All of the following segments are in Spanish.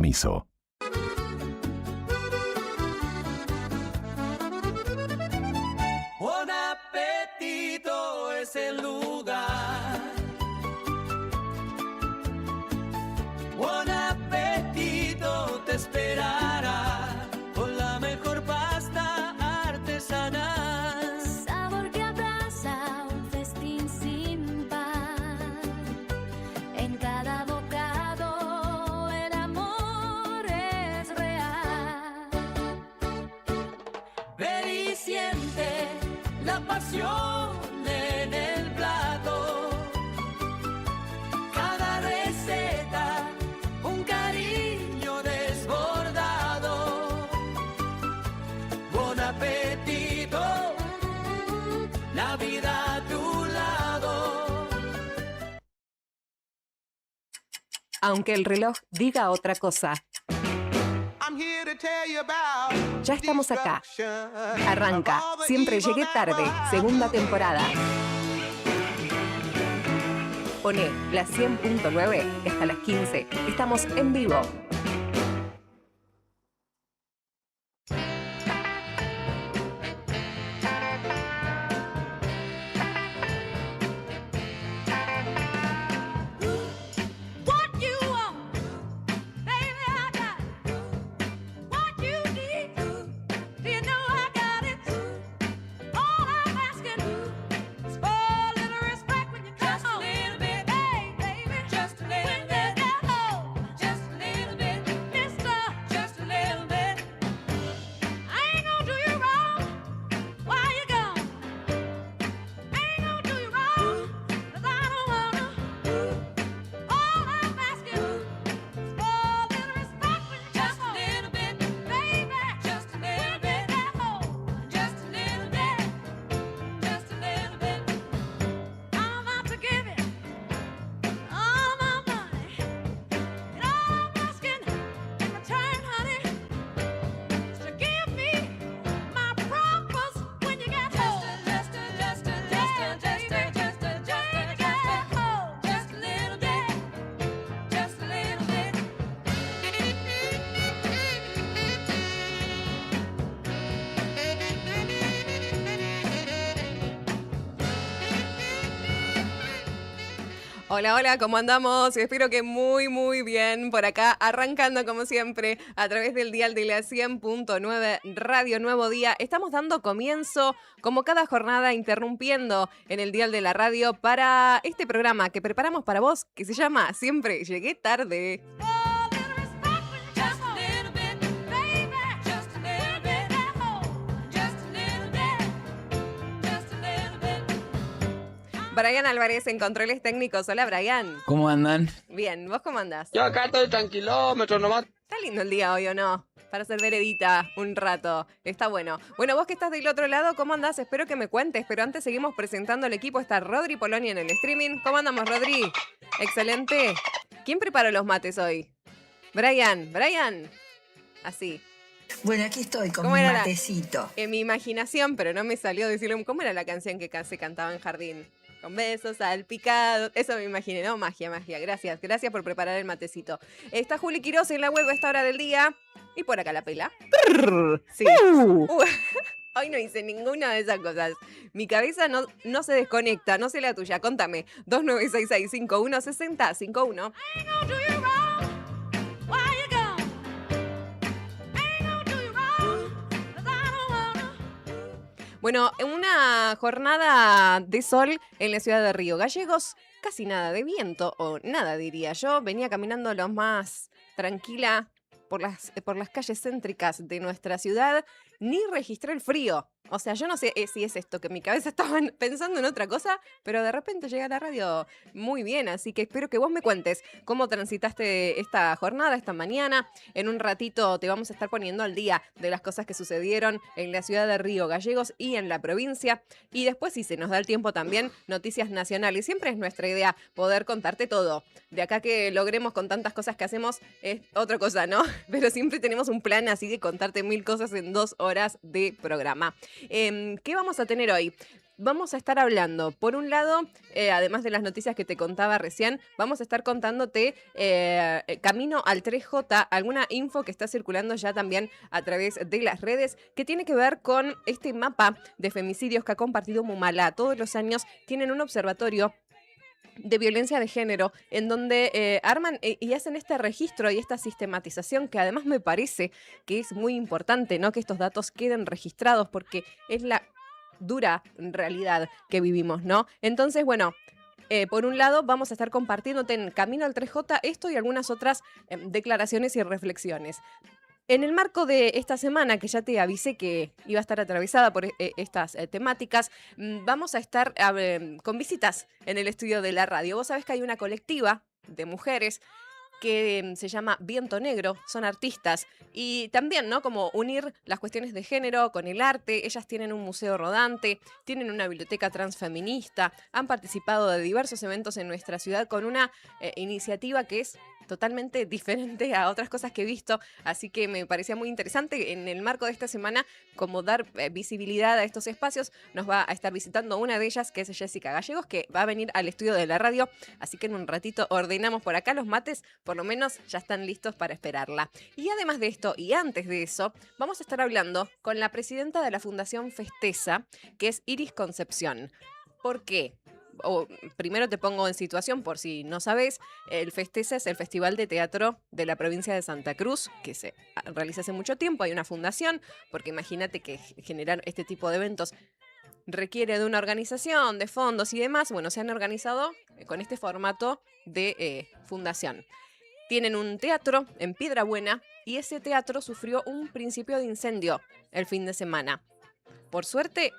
compromiso. Buon Appetito es el lugar. Buon Appetito te esperará con la mejor pasta artesanal. Sabor que abraza un festín sin par. En cada bocado el amor es real. Ven y siente la pasión en el plato. Cada receta, un cariño desbordado. Buen apetito, la vida a tu lado. Aunque el reloj diga otra cosa, ya estamos acá. Arranca Siempre Llegué Tarde, segunda temporada. Pone la 100.9 hasta las 15. Estamos en vivo. What you want, baby, I got it. What you need, do you know I got it? All I'm asking is for a little respect when you come home. Just a little bit, hey, baby, just a little bit. Just a little bit, mister, just a little bit. I ain't gonna do you wrong while you're gone. I ain't gonna do you wrong, 'cause I don't wanna. All I'm asking is for a little respect when you come home. Just a little bit, baby, just a little bit. Just a little bit, just a little bit. I'm about to give it all my money. And all I'm asking in return, honey, is to give me my propers when you get home. Just a little bit, just a little bit. Hola, hola, ¿cómo andamos? Espero que muy bien por acá, arrancando como siempre a través del dial de la 100.9 Radio Nuevo Día. Estamos dando comienzo, como cada jornada, interrumpiendo en el dial de la radio para este programa que preparamos para vos, que se llama Siempre Llegué Tarde. Just a little bit, baby, just a little bit. Just a little bit, just a little bit. Brian Álvarez en controles técnicos. Hola, Brian. ¿Cómo andan? Bien, ¿vos cómo andás? Yo acá estoy tranquilómetro nomás. Está lindo el día hoy, ¿o no? Para hacer veredita un rato. Está bueno. Bueno, vos que estás del otro lado, ¿cómo andás? Espero que me cuentes, pero antes seguimos presentando al equipo. Está Rodri Poloni en el streaming. ¿Cómo andamos, Rodri? Excelente. ¿Quién preparó los mates hoy? Brian. Así. Bueno, aquí estoy con ¿Cómo mi era la- matecito. En mi imaginación, pero no me salió decirle cómo era la canción que se cantaba en jardín. Con besos salpicados. Eso me imaginé, ¿no? Magia. Gracias por preparar el matecito. Está Juli Quiroz en la web a esta hora del día. Y por acá la pela. Sí. Hoy no hice ninguna de esas cosas. Mi cabeza no se desconecta, no sé la tuya. Contame. 2966-516051. Ain't gonna do you wrong while you're gone. Ain't gonna do you wrong, 'cause I don't wanna. Bueno, en una jornada de sol en la ciudad de Río Gallegos, casi nada de viento, o nada diría yo. Venía caminando lo más tranquila por las calles céntricas de nuestra ciudad, ni registré el frío. O sea, yo no sé si es esto, que en mi cabeza estaba pensando en otra cosa, pero de repente llega a la radio muy bien, así que espero que vos me cuentes cómo transitaste esta jornada, esta mañana. En un ratito te vamos a estar poniendo al día de las cosas que sucedieron en la ciudad de Río Gallegos y en la provincia. Y después, si se nos da el tiempo también, noticias nacionales. Siempre es nuestra idea poder contarte todo. De acá que logremos con tantas cosas que hacemos es otra cosa, ¿no? Pero siempre tenemos un plan así de contarte 1000 cosas en 2 horas de programa. ¿Qué vamos a tener hoy? vamos a estar hablando, por un lado, además de las noticias que te contaba recién, vamos a estar contándote camino al 3J, alguna info que está circulando ya también a través de las redes, que tiene que ver con este mapa de femicidios que ha compartido Mumalá. Todos los años tienen un observatorio de violencia de género, en donde arman y hacen este registro y esta sistematización, que además me parece que es muy importante, ¿no? Que estos datos queden registrados, porque es la dura realidad que vivimos, ¿no? Entonces, bueno, por un lado vamos a estar compartiéndote en Camino al 3J esto y algunas otras declaraciones y reflexiones. En el marco de esta semana, que ya te avisé que iba a estar atravesada por estas temáticas, vamos a estar con visitas en el estudio de la radio. Vos sabés que hay una colectiva de mujeres que se llama Viento Negro, son artistas, y también, ¿no? Como unir las cuestiones de género con el arte. Ellas tienen un museo rodante, tienen una biblioteca transfeminista, han participado de diversos eventos en nuestra ciudad con una iniciativa que es totalmente diferente a otras cosas que he visto, así que me parecía muy interesante en el marco de esta semana como dar visibilidad a estos espacios. Nos va a estar visitando una de ellas, que es Jessica Gallegos, que va a venir al estudio de la radio, así que en un ratito ordenamos por acá los mates, por lo menos ya están listos para esperarla. Y además de esto, y antes de eso, vamos a estar hablando con la presidenta de la Fundación Festeza, que es Iris Concepción. ¿Por qué? Primero te pongo en situación por si no sabes, el Festeza es el festival de teatro de la provincia de Santa Cruz, que se realiza hace mucho tiempo. Hay una fundación, porque imagínate que generar este tipo de eventos requiere de una organización, de fondos y demás. Bueno, se han organizado con este formato de fundación. Tienen un teatro en Piedrabuena y ese teatro sufrió un principio de incendio el fin de semana. Por suerte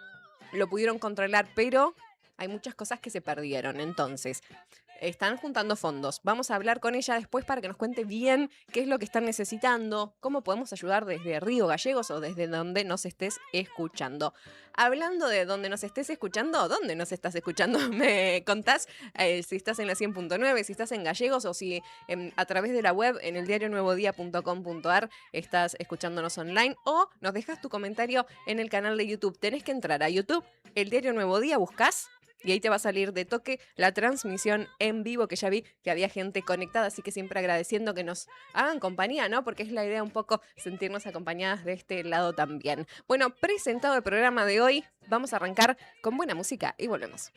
lo pudieron controlar, pero hay muchas cosas que se perdieron. Entonces, están juntando fondos. Vamos a hablar con ella después para que nos cuente bien qué es lo que están necesitando, cómo podemos ayudar desde Río Gallegos o desde donde nos estés escuchando. Hablando de donde nos estés escuchando, ¿dónde nos estás escuchando? Me contás si estás en la 100.9, si estás en Gallegos o si a través de la web en eldiarionuevodía.com.ar estás escuchándonos online, o nos dejas tu comentario en el canal de YouTube. Tenés que entrar a YouTube, El Diario Nuevo Día, buscás y ahí te va a salir de toque la transmisión en vivo, que ya vi que había gente conectada, así que siempre agradeciendo que nos hagan compañía, ¿no? Porque es la idea un poco sentirnos acompañadas de este lado también. Bueno, presentado el programa de hoy, vamos a arrancar con buena música y volvemos.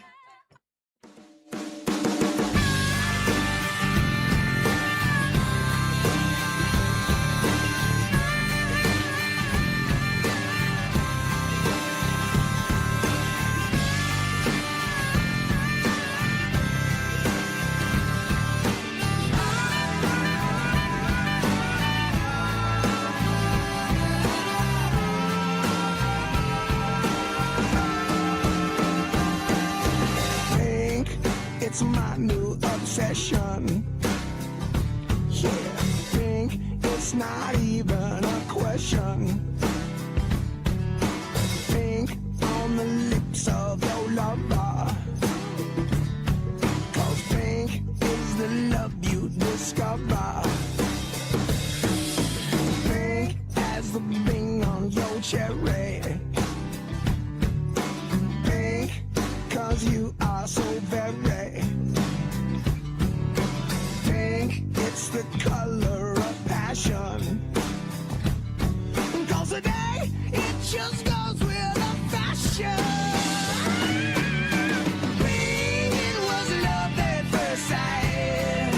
It's my new obsession. Yeah, think it's not even a question. Think on the lips of your lover. 'Cause pink is the love you discover. Pink as the bing on your cherry. Pink 'cause you are so very. It's the color of passion. 'Cause today it just goes with the fashion. Pink, it was love at first sight.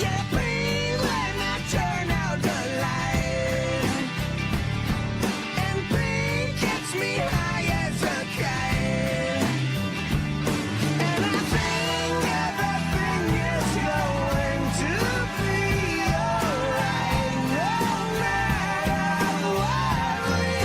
Yeah, pink when I turn out the light. And pink gets me high as a kite. And I think everything is going to be alright, no matter what we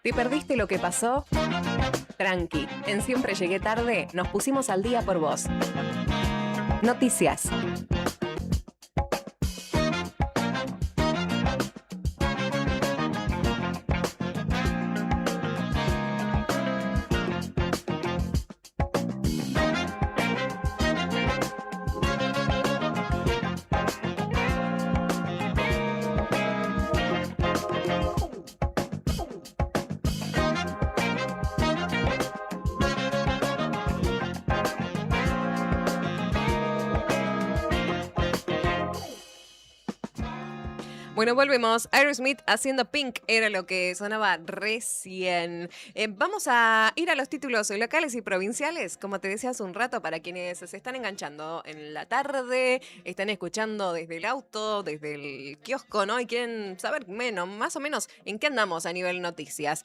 ¿Te perdiste lo que pasó? Tranqui, en Siempre Llegué Tarde nos pusimos al día por vos. Noticias. Bueno, volvemos. Aerosmith haciendo Pink era lo que sonaba recién. Vamos a ir a los títulos locales y provinciales, como te decía hace un rato, para quienes se están enganchando en la tarde, están escuchando desde el auto, desde el kiosco, ¿no? Y quieren saber más o menos en qué andamos a nivel noticias.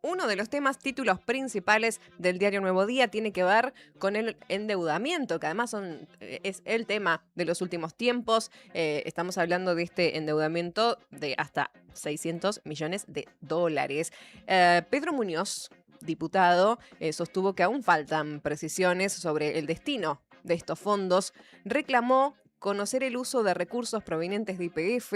Uno de los títulos principales del diario Nuevo Día tiene que ver con el endeudamiento, que además es el tema de los últimos tiempos. Estamos hablando de este endeudamiento de hasta 600 millones de dólares. Pedro Muñoz, diputado, sostuvo que aún faltan precisiones sobre el destino de estos fondos. Reclamó conocer el uso de recursos provenientes de YPF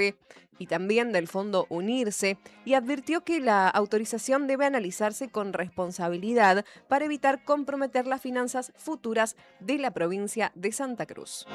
y también del Fondo Unirse, y advirtió que la autorización debe analizarse con responsabilidad para evitar comprometer las finanzas futuras de la provincia de Santa Cruz.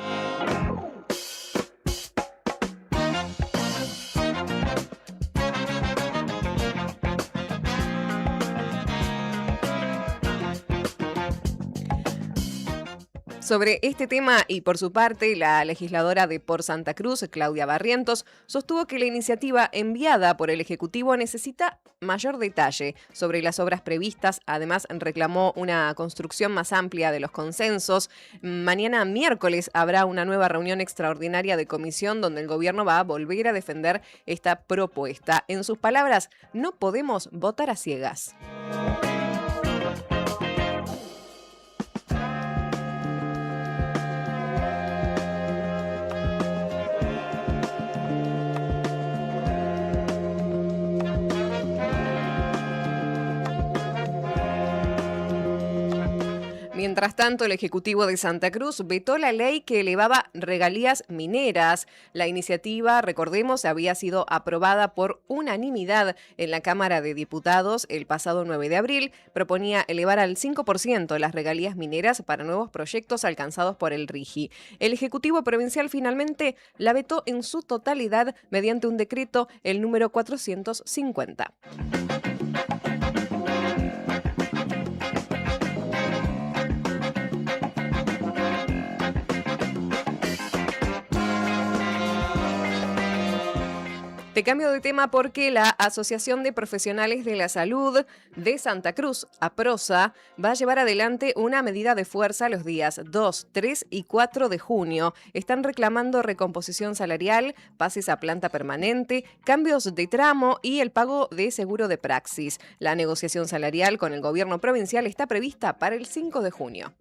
Sobre este tema y por su parte, la legisladora de Por Santa Cruz, Claudia Barrientos, sostuvo que la iniciativa enviada por el Ejecutivo necesita mayor detalle sobre las obras previstas. Además, reclamó una construcción más amplia de los consensos. Mañana miércoles habrá una nueva reunión extraordinaria de comisión donde el gobierno va a volver a defender esta propuesta. En sus palabras, no podemos votar a ciegas. Mientras tanto, el Ejecutivo de Santa Cruz vetó la ley que elevaba regalías mineras. La iniciativa, recordemos, había sido aprobada por unanimidad en la Cámara de Diputados el pasado 9 de abril. Proponía elevar al 5% las regalías mineras para nuevos proyectos alcanzados por el RIGI. El Ejecutivo Provincial finalmente la vetó en su totalidad mediante un decreto, el número 450. Te cambio de tema porque la Asociación de Profesionales de la Salud de Santa Cruz, APROSA, va a llevar adelante una medida de fuerza los días 2, 3 y 4 de junio. Están reclamando recomposición salarial, pases a planta permanente, cambios de tramo y el pago de seguro de praxis. La negociación salarial con el gobierno provincial está prevista para el 5 de junio.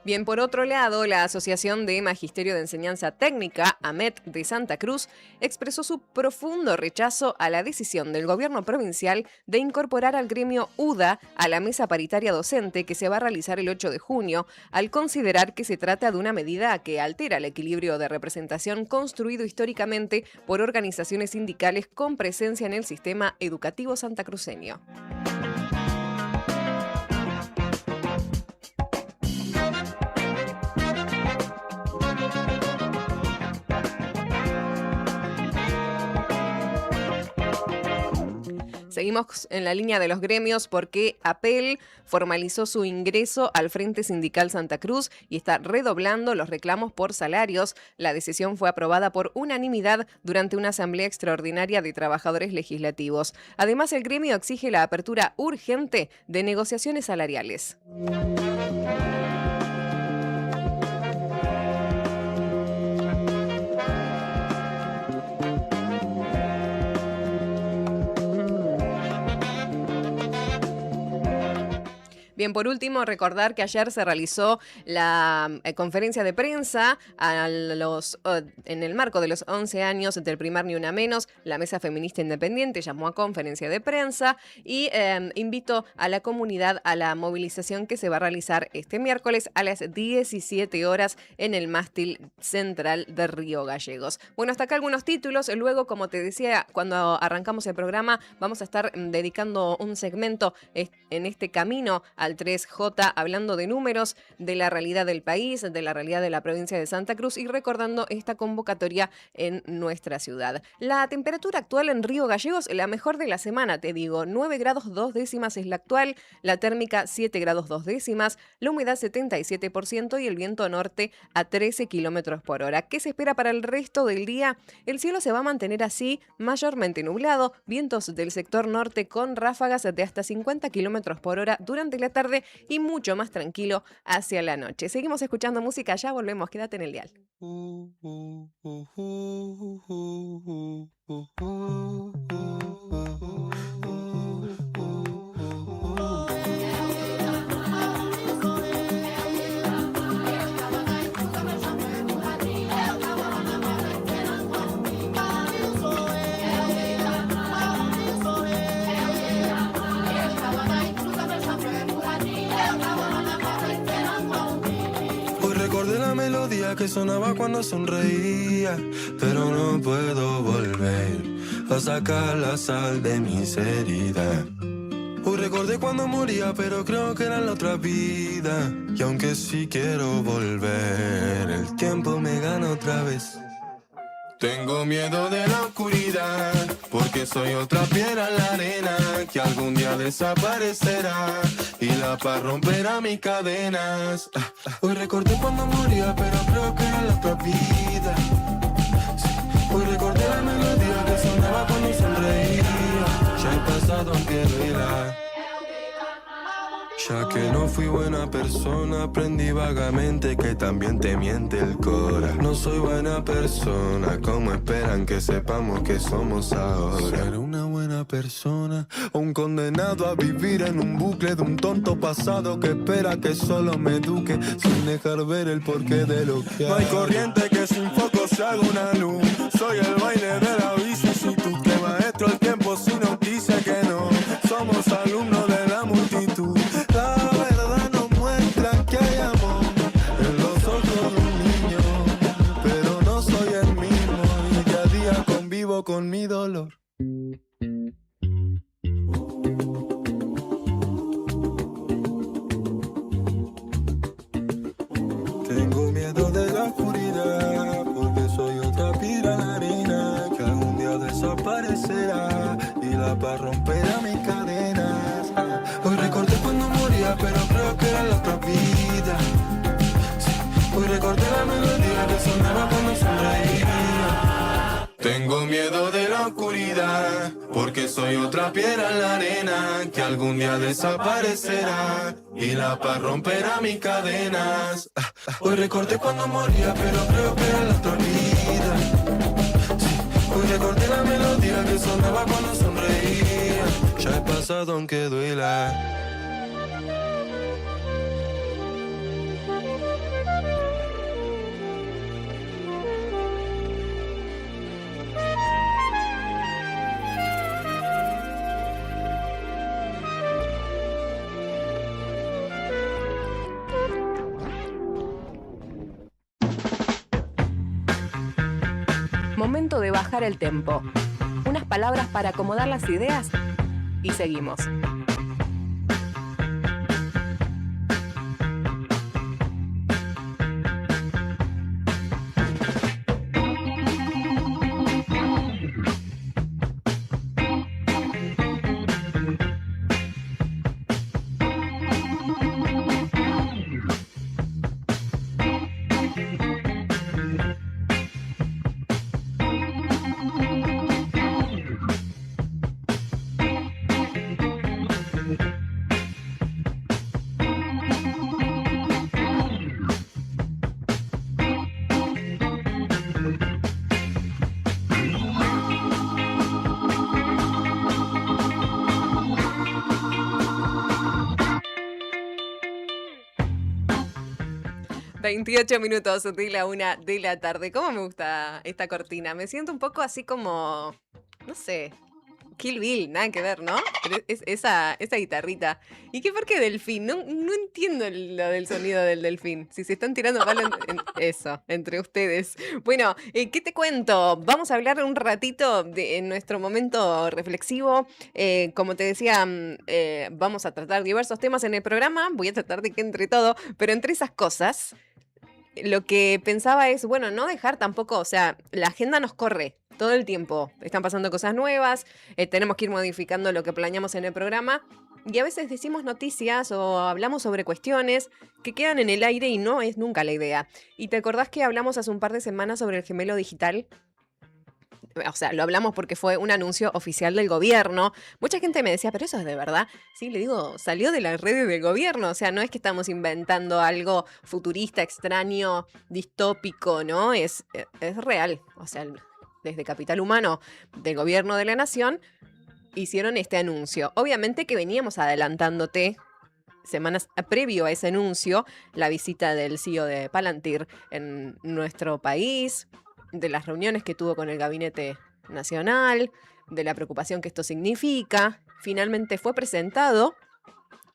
Bien, por otro lado, la Asociación de Magisterio de Enseñanza Técnica, AMET, de Santa Cruz, expresó su profundo rechazo a la decisión del gobierno provincial de incorporar al gremio UDA a la mesa paritaria docente que se va a realizar el 8 de junio, al considerar que se trata de una medida que altera el equilibrio de representación construido históricamente por organizaciones sindicales con presencia en el sistema educativo santacruceño. Seguimos en la línea de los gremios porque APEL formalizó su ingreso al Frente Sindical Santa Cruz y está redoblando los reclamos por salarios. La decisión fue aprobada por unanimidad durante una asamblea extraordinaria de trabajadores legislativos. Además, el gremio exige la apertura urgente de negociaciones salariales. Bien, por último, recordar que ayer se realizó la conferencia de prensa en el marco de los 11 años del primer Ni Una Menos. La Mesa Feminista Independiente llamó a conferencia de prensa y invitó a la comunidad a la movilización que se va a realizar este miércoles a las 17 horas en el mástil central de Río Gallegos. Bueno, hasta acá algunos títulos. Luego, como te decía, cuando arrancamos el programa, vamos a estar dedicando un segmento en este camino al 3J, hablando de números, de la realidad del país, de la realidad de la provincia de Santa Cruz y recordando esta convocatoria en nuestra ciudad. La temperatura actual en Río Gallegos, la mejor de la semana, te digo, 9 grados 2 décimas es la actual, la térmica 7 grados 2 décimas, la humedad 77% y el viento norte a 13 kilómetros por hora. ¿Qué se espera para el resto del día? El cielo se va a mantener así, mayormente nublado, vientos del sector norte con ráfagas de hasta 50 kilómetros por hora durante la tarde y mucho más tranquilo hacia la noche. Seguimos escuchando música, ya volvemos, quédate en el dial. Recordé la melodía que sonaba cuando sonreía, pero no puedo volver a sacar la sal de mis heridas. Hoy recordé cuando moría, pero creo que era la otra vida. Y aunque sí quiero volver, el tiempo me gana otra vez. Tengo miedo de la oscuridad, porque soy otra piedra en la arena que algún día desaparecerá y la paz romperá mis cadenas. Hoy recordé cuando moría, pero creo que era la otra vida. Sí. Hoy recordé la melodía que sonaba cuando sonreía. Ya el pasado aunque duela. Ya que no fui buena persona, aprendí vagamente que también te miente el cora. No soy buena persona, ¿cómo esperan que sepamos que somos ahora? ¿Ser una buena persona o un condenado a vivir en un bucle de un tonto pasado que espera que solo me eduque sin dejar ver el porqué de lo que hay? No hay corriente que sin foco se haga una luz. Soy el baile de la vicisitud, que maestro el tiempo si nos dice que no. Somos alumnos de la multitud. La verdad nos muestra que hay amor en los ojos de un niño, pero no soy el mismo y día a día convivo con mi dolor. Tengo miedo de la oscuridad, porque soy otra piedra en la arena que algún día desaparecerá y la paz romperá mis cadenas. Hoy recordé cuando moría, pero creo que era la otra vida. Sí. Hoy recordé la melodía que sonaba cuando sonreía. Tengo miedo de la oscuridad, porque soy otra piedra en la arena que algún día desaparecerá y la paz romperá mis cadenas. Hoy recordé cuando moría, pero creo que era la otra vida. Sí. Hoy recordé la melodía que sonaba cuando sonreía. Ya he pasado aunque duela. Momento de bajar el tempo. Unas palabras para acomodar las ideas y seguimos. 28 minutos de la 1 de la tarde. ¿Cómo me gusta esta cortina? Me siento un poco así como, no sé, Kill Bill, nada que ver, ¿no? Pero esa guitarrita. ¿Y qué por qué delfín? No entiendo lo del sonido del delfín. Si se están tirando palo eso, entre ustedes. Bueno, ¿qué te cuento? Vamos a hablar un ratito en nuestro momento reflexivo. Como te decía, vamos a tratar diversos temas en el programa. Voy a tratar de que entre todo, pero entre esas cosas, lo que pensaba es, bueno, no dejar tampoco, o sea, la agenda nos corre todo el tiempo. Están pasando cosas nuevas, tenemos que ir modificando lo que planeamos en el programa y a veces decimos noticias o hablamos sobre cuestiones que quedan en el aire y no es nunca la idea. ¿Y te acordás que hablamos hace un par de semanas sobre el gemelo digital? O sea, lo hablamos porque fue un anuncio oficial del gobierno. Mucha gente me decía, ¿pero eso es de verdad? Sí, le digo, salió de las redes del gobierno. O sea, no es que estamos inventando algo futurista, extraño, distópico, ¿no? Es real. O sea, desde Capital Humano del gobierno de la nación hicieron este anuncio. Obviamente que veníamos adelantándote semanas previo a ese anuncio la visita del CEO de Palantir en nuestro país, de las reuniones que tuvo con el gabinete nacional, de la preocupación que esto significa. Finalmente fue presentado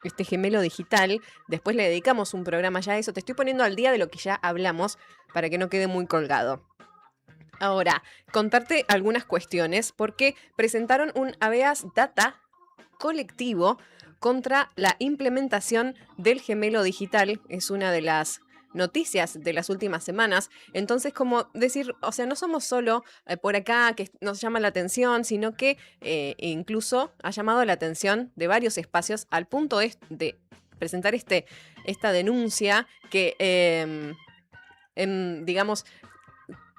este gemelo digital. Después le dedicamos un programa ya a eso. Te estoy poniendo al día de lo que ya hablamos para que no quede muy colgado. Ahora, contarte algunas cuestiones porque presentaron un habeas data colectivo contra la implementación del gemelo digital. Es una de las noticias de las últimas semanas. Entonces, como decir, o sea, no somos solo por acá que nos llama la atención, sino que incluso ha llamado la atención de varios espacios al punto de presentar esta denuncia que, digamos,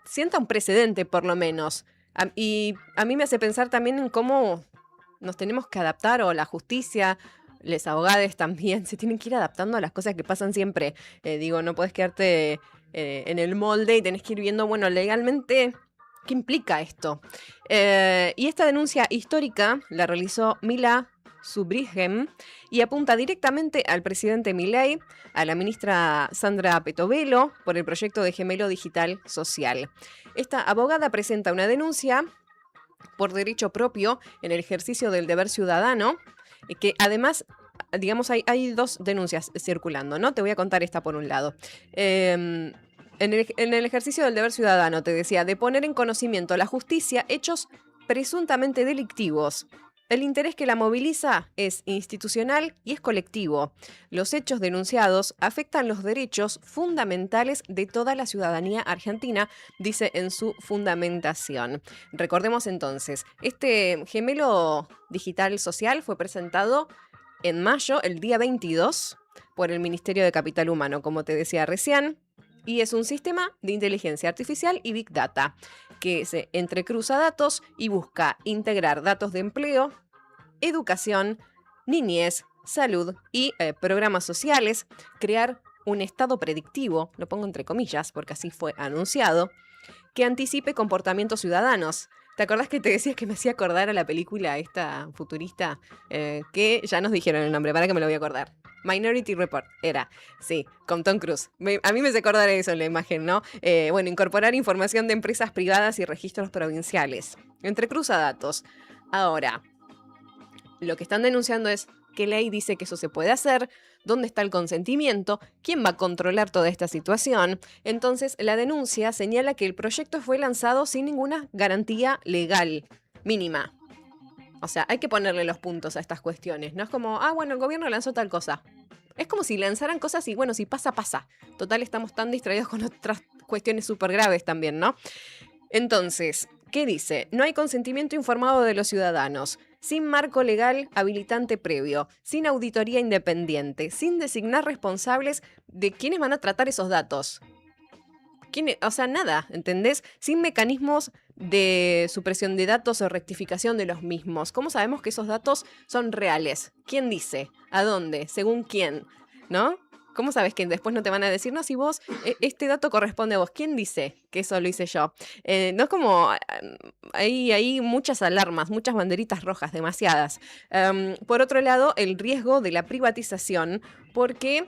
sienta un precedente por lo menos. Y a mí me hace pensar también en cómo nos tenemos que adaptar, o la justicia, les abogados también, se tienen que ir adaptando a las cosas que pasan siempre. Digo, no puedes quedarte en el molde y tenés que ir viendo, bueno, legalmente, ¿qué implica esto? Y esta denuncia histórica la realizó Mila Subrigem y apunta directamente al presidente Milei, a la ministra Sandra Petovelo, por el proyecto de gemelo digital social. Esta abogada presenta una denuncia por derecho propio en el ejercicio del deber ciudadano, que además, digamos, hay dos denuncias circulando, ¿no? Te voy a contar esta por un lado. En el ejercicio del deber ciudadano, te decía, de poner en conocimiento a la justicia hechos presuntamente delictivos. El interés que la moviliza es institucional y es colectivo. Los hechos denunciados afectan los derechos fundamentales de toda la ciudadanía argentina, dice en su fundamentación. Recordemos entonces, este gemelo digital social fue presentado en mayo, el día 22, por el Ministerio de Capital Humano, como te decía recién, y es un sistema de inteligencia artificial y Big Data que se entrecruza datos y busca integrar datos de empleo, educación, niñez, salud y programas sociales, crear un estado predictivo, lo pongo entre comillas porque así fue anunciado, que anticipe comportamientos ciudadanos. ¿Te acordás que te decías que me hacía acordar a la película esta futurista? Que ya nos dijeron el nombre, para que me lo voy a acordar. Minority Report, era, sí, con Tom Cruise. A mí me hace acordar eso en la imagen, ¿no? Bueno, incorporar información de empresas privadas y registros provinciales. Entrecruza datos. Ahora, lo que están denunciando es qué ley dice que eso se puede hacer, dónde está el consentimiento, quién va a controlar toda esta situación. Entonces, la denuncia señala que el proyecto fue lanzado sin ninguna garantía legal mínima. O sea, hay que ponerle los puntos a estas cuestiones. No es como, bueno, el gobierno lanzó tal cosa. Es como si lanzaran cosas y, bueno, si pasa, pasa. Total, estamos tan distraídos con otras cuestiones súper graves también, ¿no? Entonces, ¿qué dice? No hay consentimiento informado de los ciudadanos, sin marco legal habilitante previo, sin auditoría independiente, sin designar responsables de quiénes van a tratar esos datos. O sea, nada, ¿entendés? Sin mecanismos de supresión de datos o rectificación de los mismos. ¿Cómo sabemos que esos datos son reales? ¿Quién dice? ¿A dónde? ¿Según quién? ¿No? ¿Cómo sabes que después no te van a decir, no, si vos, este dato corresponde a vos? ¿Quién dice que eso lo hice yo? No es como, hay muchas alarmas, muchas banderitas rojas, demasiadas. Por otro lado, el riesgo de la privatización, porque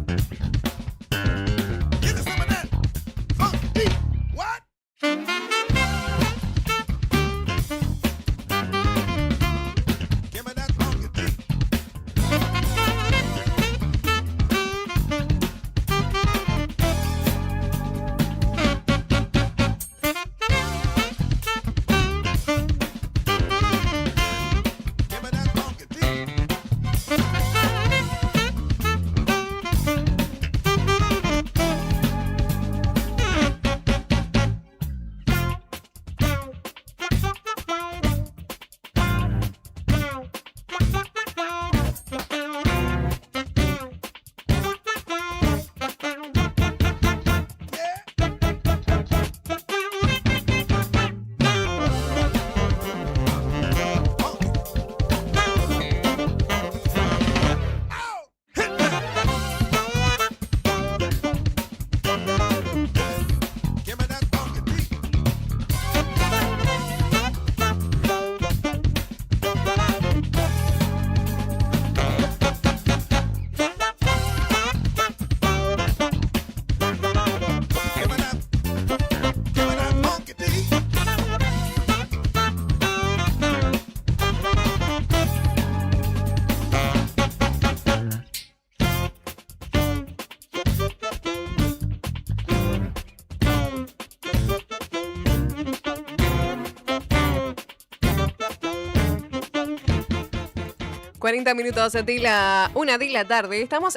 40 minutos de la 1 de la tarde. Estamos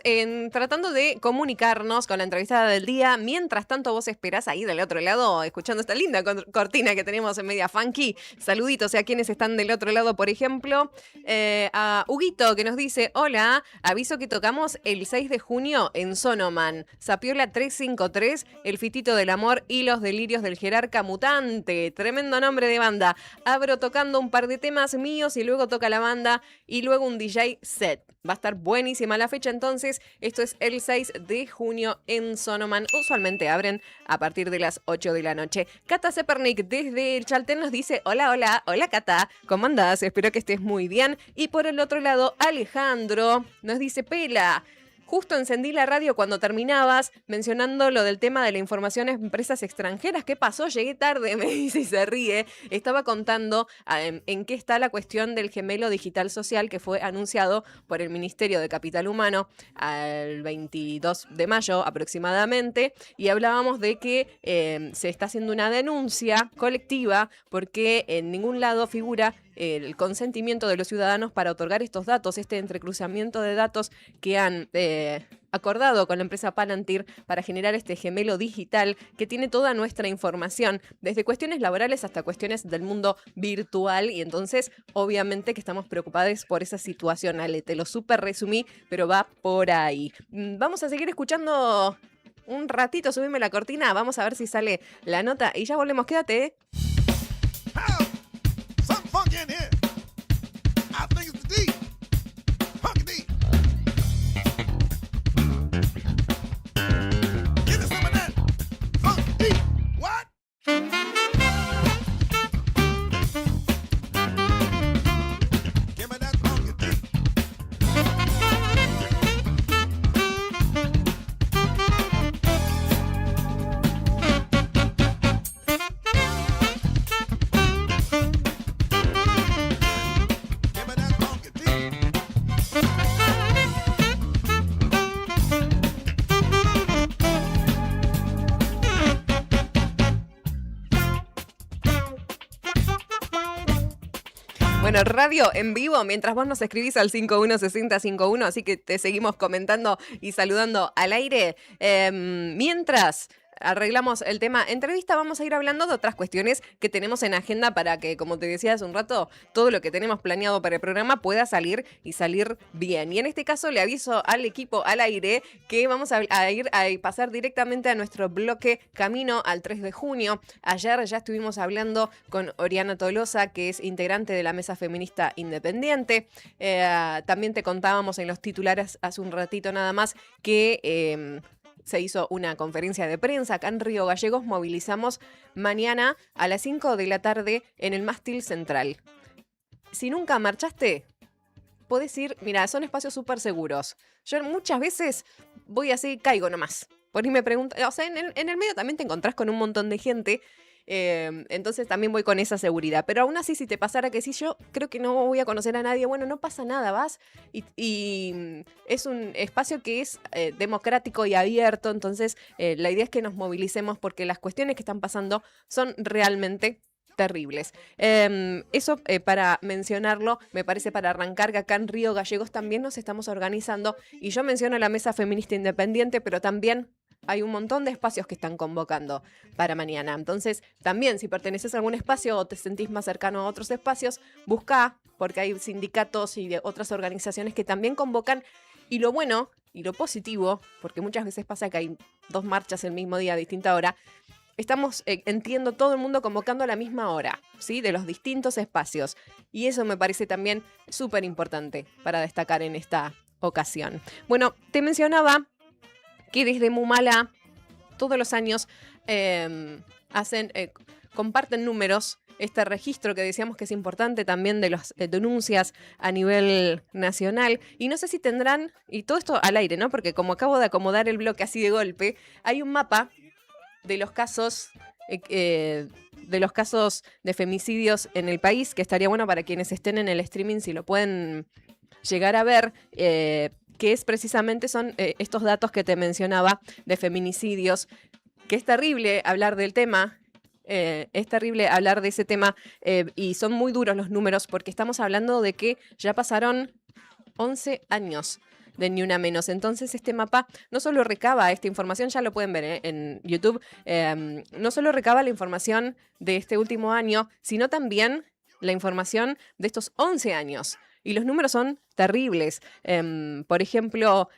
tratando de comunicarnos con la entrevistada del día. Mientras tanto, vos esperás ahí del otro lado, escuchando esta linda cortina que tenemos en media funky. Saluditos a quienes están del otro lado, por ejemplo. A Huguito, que nos dice: hola, aviso que tocamos el 6 de junio en Sonoman. Sapiola 353, El Fitito del Amor y Los Delirios del Jerarca Mutante. Tremendo nombre de banda. Abro tocando un par de temas míos y luego toca la banda y luego un DJ set. Va a estar buenísima la fecha, entonces. Esto es el 6 de junio en Sonoman. Usualmente abren a partir de las 8 de la noche. Cata Zepernik desde el Chaltén nos dice: hola, hola, hola Cata, ¿cómo andás? Espero que estés muy bien. Y por el otro lado, Alejandro nos dice: Pela, justo encendí la radio cuando terminabas mencionando lo del tema de la información en empresas extranjeras. ¿Qué pasó? Llegué tarde, me dice y se ríe. Estaba contando en qué está la cuestión del gemelo digital social que fue anunciado por el Ministerio de Capital Humano el 22 de mayo aproximadamente. Y hablábamos de que se está haciendo una denuncia colectiva porque en ningún lado figura el consentimiento de los ciudadanos para otorgar estos datos, este entrecruzamiento de datos que han acordado con la empresa Palantir para generar este gemelo digital que tiene toda nuestra información, desde cuestiones laborales hasta cuestiones del mundo virtual. Y entonces, obviamente que estamos preocupados por esa situación. Ale, te lo súper resumí, pero va por ahí. Vamos a seguir escuchando un ratito, subime la cortina, vamos a ver si sale la nota y ya volvemos, quédate, ¿eh? Something funky in here. I think it's the D. Funky D. Give me some of that. Funky D. What? Give me that funky D. Bueno, radio en vivo mientras vos nos escribís al 516051, así que te seguimos comentando y saludando al aire. Mientras arreglamos el tema entrevista, vamos a ir hablando de otras cuestiones que tenemos en agenda para que, como te decía hace un rato, todo lo que tenemos planeado para el programa pueda salir y salir bien. Y en este caso le aviso al equipo al aire que vamos a ir a pasar directamente a nuestro bloque Camino al 3 de junio. Ayer ya estuvimos hablando con Oriana Tolosa, que es integrante de la Mesa Feminista Independiente. También te contábamos en los titulares hace un ratito nada más que se hizo una conferencia de prensa acá en Río Gallegos. Movilizamos mañana a las 5 de la tarde en el mástil central. Si nunca marchaste, podés ir, mira, son espacios súper seguros. Yo muchas veces voy así, caigo nomás. Por ahí me preguntan, o sea, en el medio también te encontrás con un montón de gente. Entonces también voy con esa seguridad. Pero aún así, si te pasara que sí, yo creo que no voy a conocer a nadie. Bueno, no pasa nada, vas y es un espacio que es democrático y abierto. Entonces la idea es que nos movilicemos porque las cuestiones que están pasando son realmente terribles. Eso para mencionarlo, me parece, para arrancar, que acá en Río Gallegos también nos estamos organizando. Y yo menciono la Mesa Feminista Independiente, pero también hay un montón de espacios que están convocando para mañana. Entonces, también, si perteneces a algún espacio o te sentís más cercano a otros espacios, busca, porque hay sindicatos y de otras organizaciones que también convocan. Y lo bueno y lo positivo, porque muchas veces pasa que hay 2 marchas el mismo día a distinta hora, estamos, entiendo, todo el mundo convocando a la misma hora, ¿sí? De los distintos espacios. Y eso me parece también súper importante para destacar en esta ocasión. Bueno, te mencionaba que desde Mumala todos los años comparten números, este registro que decíamos que es importante también de las denuncias a nivel nacional. Y no sé si tendrán, y todo esto al aire, ¿no? Porque como acabo de acomodar el bloque así de golpe, hay un mapa de los casos de femicidios en el país, que estaría bueno para quienes estén en el streaming si lo pueden llegar a ver, que es precisamente son estos datos que te mencionaba de feminicidios, que es terrible hablar del tema. Es terrible hablar de ese tema y son muy duros los números porque estamos hablando de que ya pasaron 11 años de Ni Una Menos. Entonces este mapa no solo recaba esta información, ya lo pueden ver en YouTube, no solo recaba la información de este último año, sino también la información de estos 11 años. Y los números son terribles. Por ejemplo,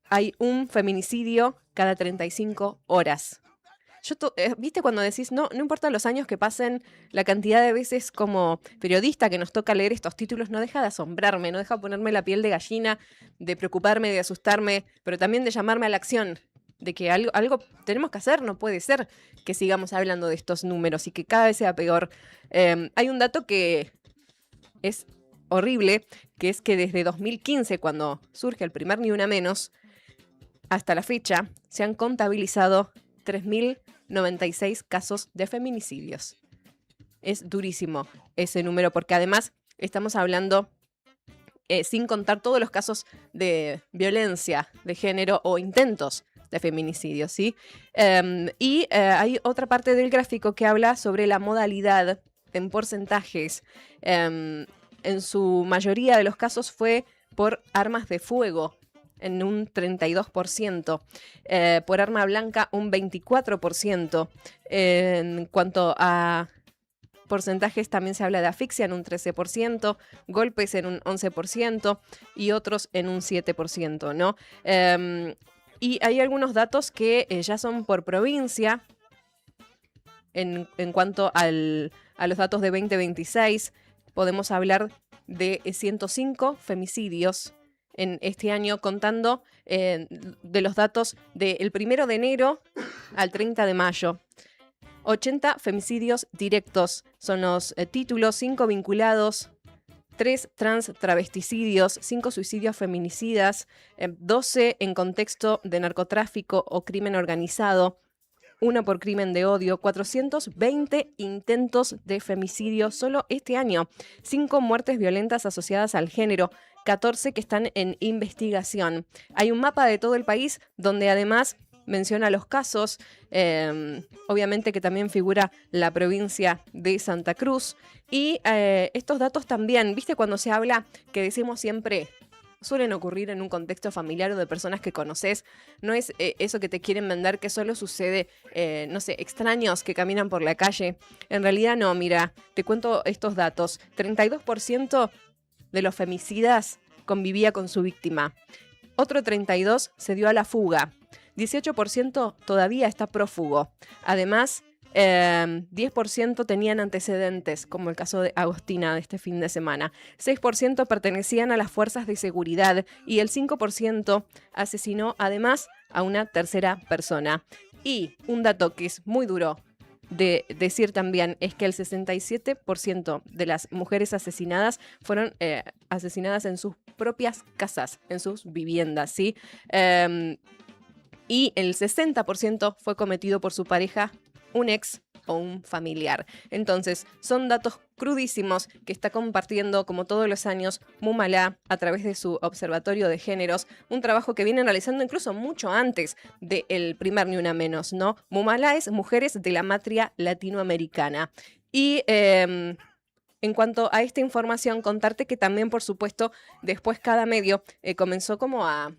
hay un feminicidio cada 35 horas. ¿Viste cuando decís, no importa los años que pasen, la cantidad de veces como periodista que nos toca leer estos títulos no deja de asombrarme, no deja de ponerme la piel de gallina, de preocuparme, de asustarme, pero también de llamarme a la acción, de que algo tenemos que hacer, no puede ser que sigamos hablando de estos números y que cada vez sea peor. Hay un dato que es horrible, que es que desde 2015, cuando surge el primer Ni Una Menos, hasta la fecha, se han contabilizado 3.096 casos de feminicidios. Es durísimo ese número, porque además estamos hablando, sin contar todos los casos de violencia de género o intentos de feminicidio, ¿sí? Hay otra parte del gráfico que habla sobre la modalidad en porcentajes. En su mayoría de los casos fue por armas de fuego, en un 32%, por arma blanca un 24%. En cuanto a porcentajes también se habla de asfixia en un 13%, golpes en un 11% y otros en un 7%, ¿no? Y hay algunos datos que ya son por provincia. En cuanto a los datos de 2026, podemos hablar de 105 femicidios en este año, contando de los datos del 1 de enero al 30 de mayo. 80 femicidios directos son los títulos, 5 vinculados, 3 trans-travesticidios, 5 suicidios feminicidas, 12 en contexto de narcotráfico o crimen organizado, 1 por crimen de odio, 420 intentos de femicidio solo este año, 5 muertes violentas asociadas al género, 14 que están en investigación. Hay un mapa de todo el país donde además menciona los casos, obviamente que también figura la provincia de Santa Cruz. Y estos datos también, ¿viste cuando se habla que decimos siempre suelen ocurrir en un contexto familiar o de personas que conoces? No es eso que te quieren vender que solo sucede, no sé, extraños que caminan por la calle. En realidad no, mira, te cuento estos datos. 32% de los femicidas convivía con su víctima. Otro 32% se dio a la fuga. 18% todavía está prófugo. Además, 10% tenían antecedentes, como el caso de Agostina de este fin de semana. 6% pertenecían a las fuerzas de seguridad y el 5% asesinó además a una tercera persona. Y un dato que es muy duro de decir también es que el 67% de las mujeres asesinadas fueron asesinadas en sus propias casas, en sus viviendas, ¿sí? Y el 60% fue cometido por su pareja, un ex o un familiar. Entonces, son datos crudísimos que está compartiendo, como todos los años, Mumalá a través de su Observatorio de Géneros, un trabajo que viene realizando incluso mucho antes del primer Ni Una Menos, ¿no? Mumalá es Mujeres de la Matria Latinoamericana. Y en cuanto a esta información, contarte que también, por supuesto, después cada medio comenzó como a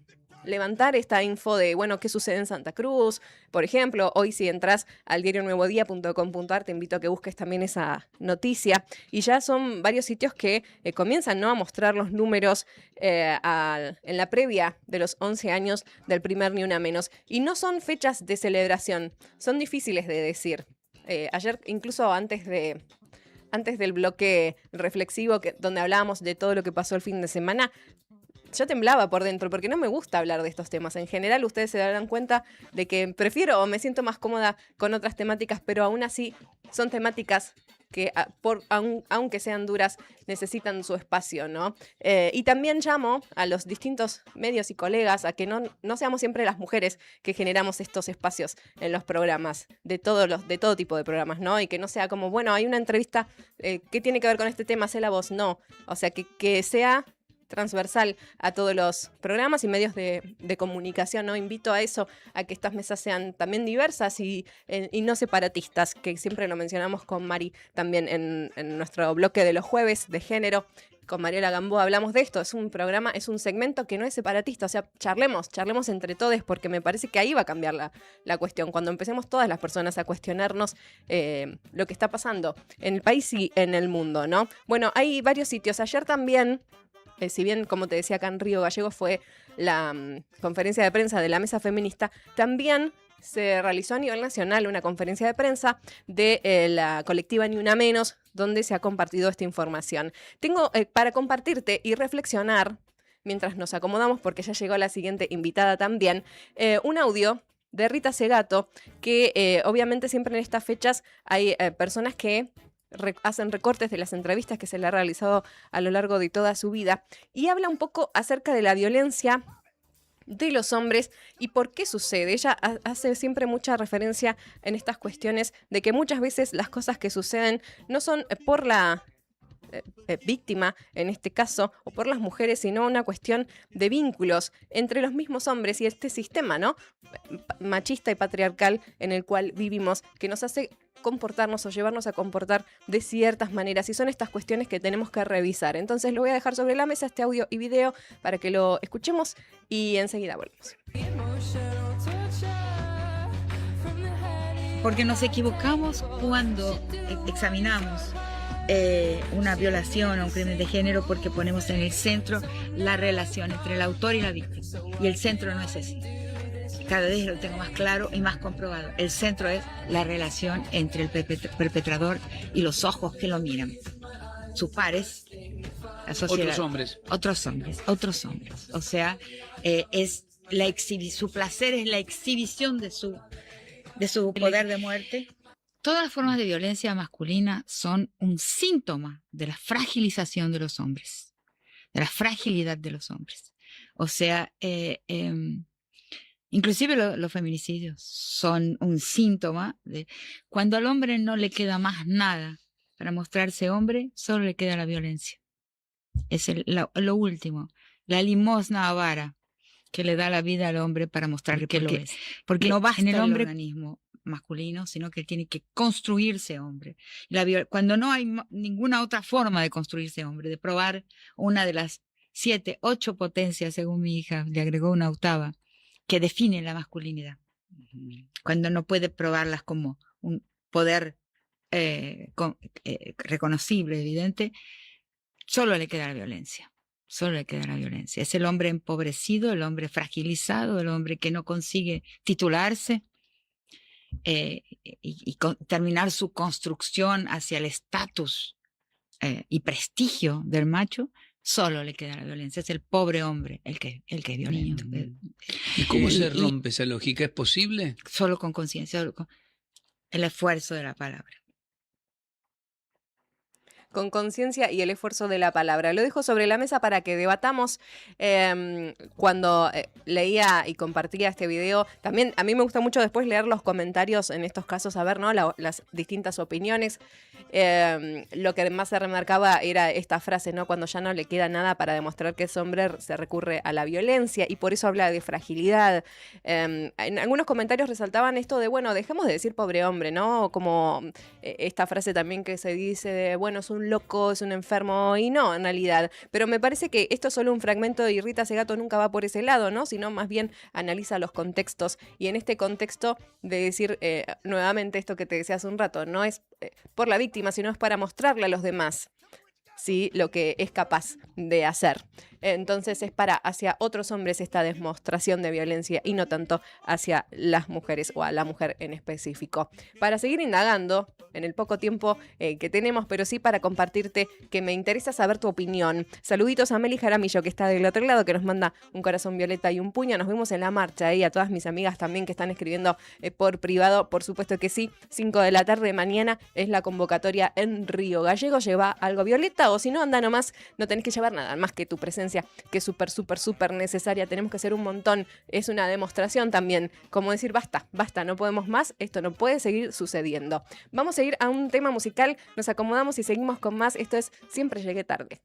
levantar esta info de, bueno, qué sucede en Santa Cruz. Por ejemplo, hoy si entras al diarionuevodia.com.ar te invito a que busques también esa noticia. Y ya son varios sitios que comienzan, ¿no?, a mostrar los números en la previa de los 11 años del primer Ni Una Menos. Y no son fechas de celebración, son difíciles de decir. Ayer, incluso antes del bloque reflexivo donde hablábamos de todo lo que pasó el fin de semana, yo temblaba por dentro porque no me gusta hablar de estos temas. En general, ustedes se darán cuenta de que prefiero o me siento más cómoda con otras temáticas, pero aún así son temáticas que, aunque sean duras, necesitan su espacio, ¿no? Y también llamo a los distintos medios y colegas a que no seamos siempre las mujeres que generamos estos espacios en los programas, de todo tipo de programas, ¿no? Y que no sea como, bueno, hay una entrevista, ¿qué tiene que ver con este tema? Sé la voz. No, o sea, que sea transversal a todos los programas y medios de comunicación, ¿no? Invito a eso, a que estas mesas sean también diversas y no separatistas, que siempre lo mencionamos con Mari también en nuestro bloque de los jueves de género. Con Mariela Gamboa hablamos de esto, es un programa, es un segmento que no es separatista, o sea, charlemos entre todos, porque me parece que ahí va a cambiar la cuestión, cuando empecemos todas las personas a cuestionarnos lo que está pasando en el país y en el mundo, ¿no? Bueno, hay varios sitios, ayer también, si bien, como te decía, acá en Río Gallegos fue la conferencia de prensa de la Mesa Feminista, también se realizó a nivel nacional una conferencia de prensa de la colectiva Ni Una Menos, donde se ha compartido esta información. Tengo para compartirte y reflexionar, mientras nos acomodamos, porque ya llegó la siguiente invitada también, un audio de Rita Segato, que obviamente siempre en estas fechas hay personas que hacen recortes de las entrevistas que se le ha realizado a lo largo de toda su vida, y habla un poco acerca de la violencia de los hombres y por qué sucede. Ella hace siempre mucha referencia en estas cuestiones de que muchas veces las cosas que suceden no son por la víctima, en este caso, o por las mujeres, sino una cuestión de vínculos entre los mismos hombres y este sistema, ¿no? Machista y patriarcal en el cual vivimos, que nos hace comportarnos o llevarnos a comportar de ciertas maneras, y son estas cuestiones que tenemos que revisar. Entonces lo voy a dejar sobre la mesa, este audio y video, para que lo escuchemos y enseguida volvemos. Porque nos equivocamos cuando examinamos una violación o un crimen de género, porque ponemos en el centro la relación entre el autor y la víctima, y el centro no es así. Cada vez lo tengo más claro y más comprobado. El centro es la relación entre el perpetrador y los ojos que lo miran, sus pares, la sociedad, otros hombres. O sea, es su placer es la exhibición de su poder de muerte. Todas las formas de violencia masculina son un síntoma de la fragilización de los hombres, de la fragilidad de los hombres. O sea, inclusive los feminicidios son un síntoma de cuando al hombre no le queda más nada para mostrarse hombre, solo le queda la violencia. Es lo último, la limosna avara que le da la vida al hombre para mostrar que lo es. Porque no basta en el hombre organismo masculino, sino que tiene que construirse hombre. Cuando no hay ninguna otra forma de construirse hombre, de probar una de las 7, 8 potencias, según mi hija, le agregó una octava, que define la masculinidad. Cuando no puede probarlas como un poder reconocible, evidente, solo le queda la violencia. Solo le queda la violencia. Es el hombre empobrecido, el hombre fragilizado, el hombre que no consigue titularse y terminar su construcción hacia el estatus y prestigio del macho. Solo le queda la violencia. Es el pobre hombre el que es violento. ¿Y cómo se rompe esa lógica? ¿Es posible? Solo con conciencia, solo con el esfuerzo de la palabra. Con conciencia y el esfuerzo de la palabra. Lo dejo sobre la mesa para que debatamos. Cuando leía y compartía este video, también a mí me gusta mucho después leer los comentarios en estos casos, a ver, ¿no? Las distintas opiniones. Lo que más se remarcaba era esta frase, ¿no? Cuando ya no le queda nada para demostrar que es hombre, se recurre a la violencia, y por eso habla de fragilidad. En algunos comentarios resaltaban esto de, bueno, dejemos de decir pobre hombre, ¿no? Como esta frase también que se dice de, bueno, es un loco, es un enfermo, y no, en realidad. Pero me parece que esto es solo un fragmento y Rita Segato nunca va por ese lado, ¿no? Sino más bien analiza los contextos, y en este contexto de decir nuevamente esto que te decía hace un rato, no es por la víctima, sino es para mostrarle a los demás, ¿sí?, lo que es capaz de hacer. Entonces es para hacia otros hombres esta demostración de violencia y no tanto hacia las mujeres o a la mujer en específico. Para seguir indagando en el poco tiempo que tenemos, pero sí para compartirte que me interesa saber tu opinión. Saluditos a Meli Jaramillo, que está del otro lado, que nos manda un corazón violeta y un puño. Nos vemos en la marcha, y a todas mis amigas también que están escribiendo por privado, por supuesto que sí. 5 de la tarde mañana es la convocatoria en Río Gallegos. Lleva algo violeta, o si no, anda nomás, no tenés que llevar nada más que tu presencia, que es súper necesaria. Tenemos que ser un montón. Es una demostración también, como decir basta, no podemos más, esto no puede seguir sucediendo. Vamos a ir a un tema musical, nos acomodamos y seguimos con más. Esto es Siempre Llegué Tarde.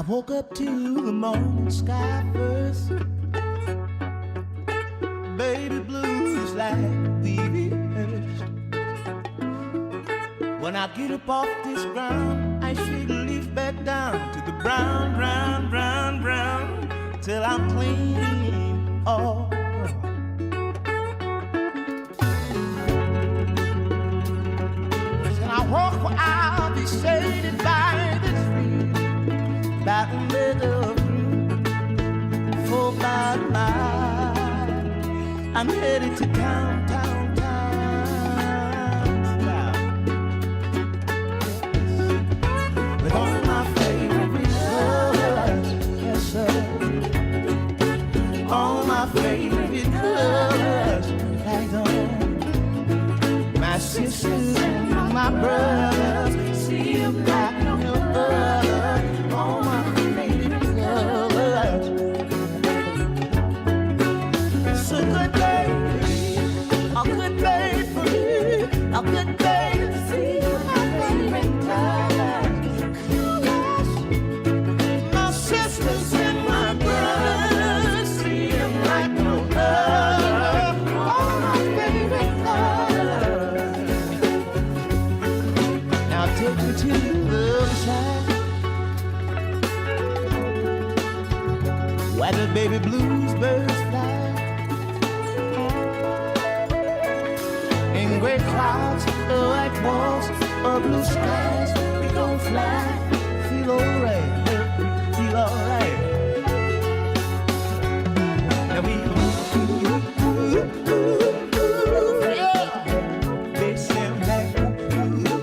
I woke up to the morning sky first. Baby blues like the first. When I get up off this ground, I shake a leaf back down to the brown, brown, brown, brown, till I'm clean all around. And I walk where I'll be shaded by the tree, by the middle green, for by mile. I'm headed to town, town, town, town. With all my favorite colors, yes sir. All my favorite colors, like on my sisters and my brothers, see them like no other. All my favorite colors. It's a good day for me, a good day to see my favorite colors. My sisters and my brothers, see them like no other. All my favorite colors. Now take me to the other side, where the baby blues birds fly. In gray clouds, white walls, or blue skies, we gon' fly, feel alright, feel alright. Now we yeah. They sound like yeah.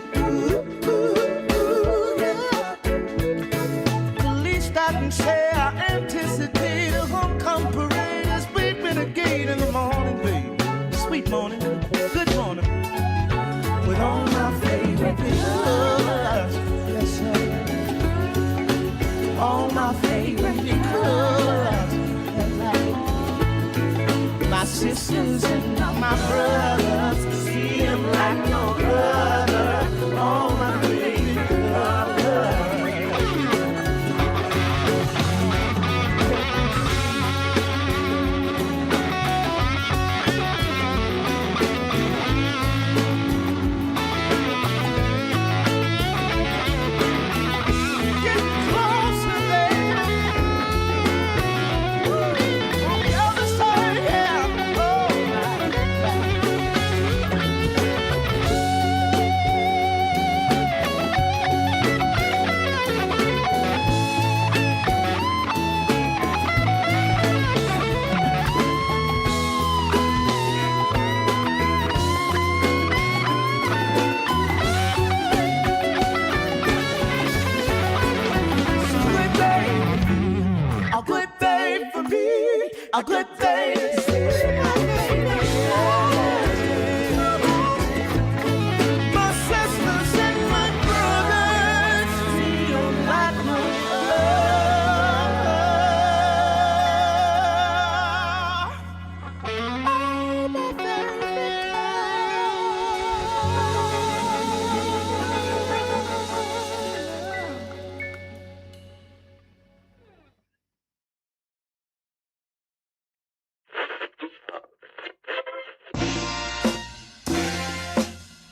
The least I can say, I anticipate a homecoming parade as we renegade in the morning, babe. Sweet morning, good morning. With all my favorite colors, yes sir. All my favorite colors, my sisters and my brothers, see them like no other. All my favorite colors. Get closer, baby. On the other side, yeah. Oh, a good day for me, a good day to see my favorite colors. My sisters and my brothers, see them like no other. Oh, my favorite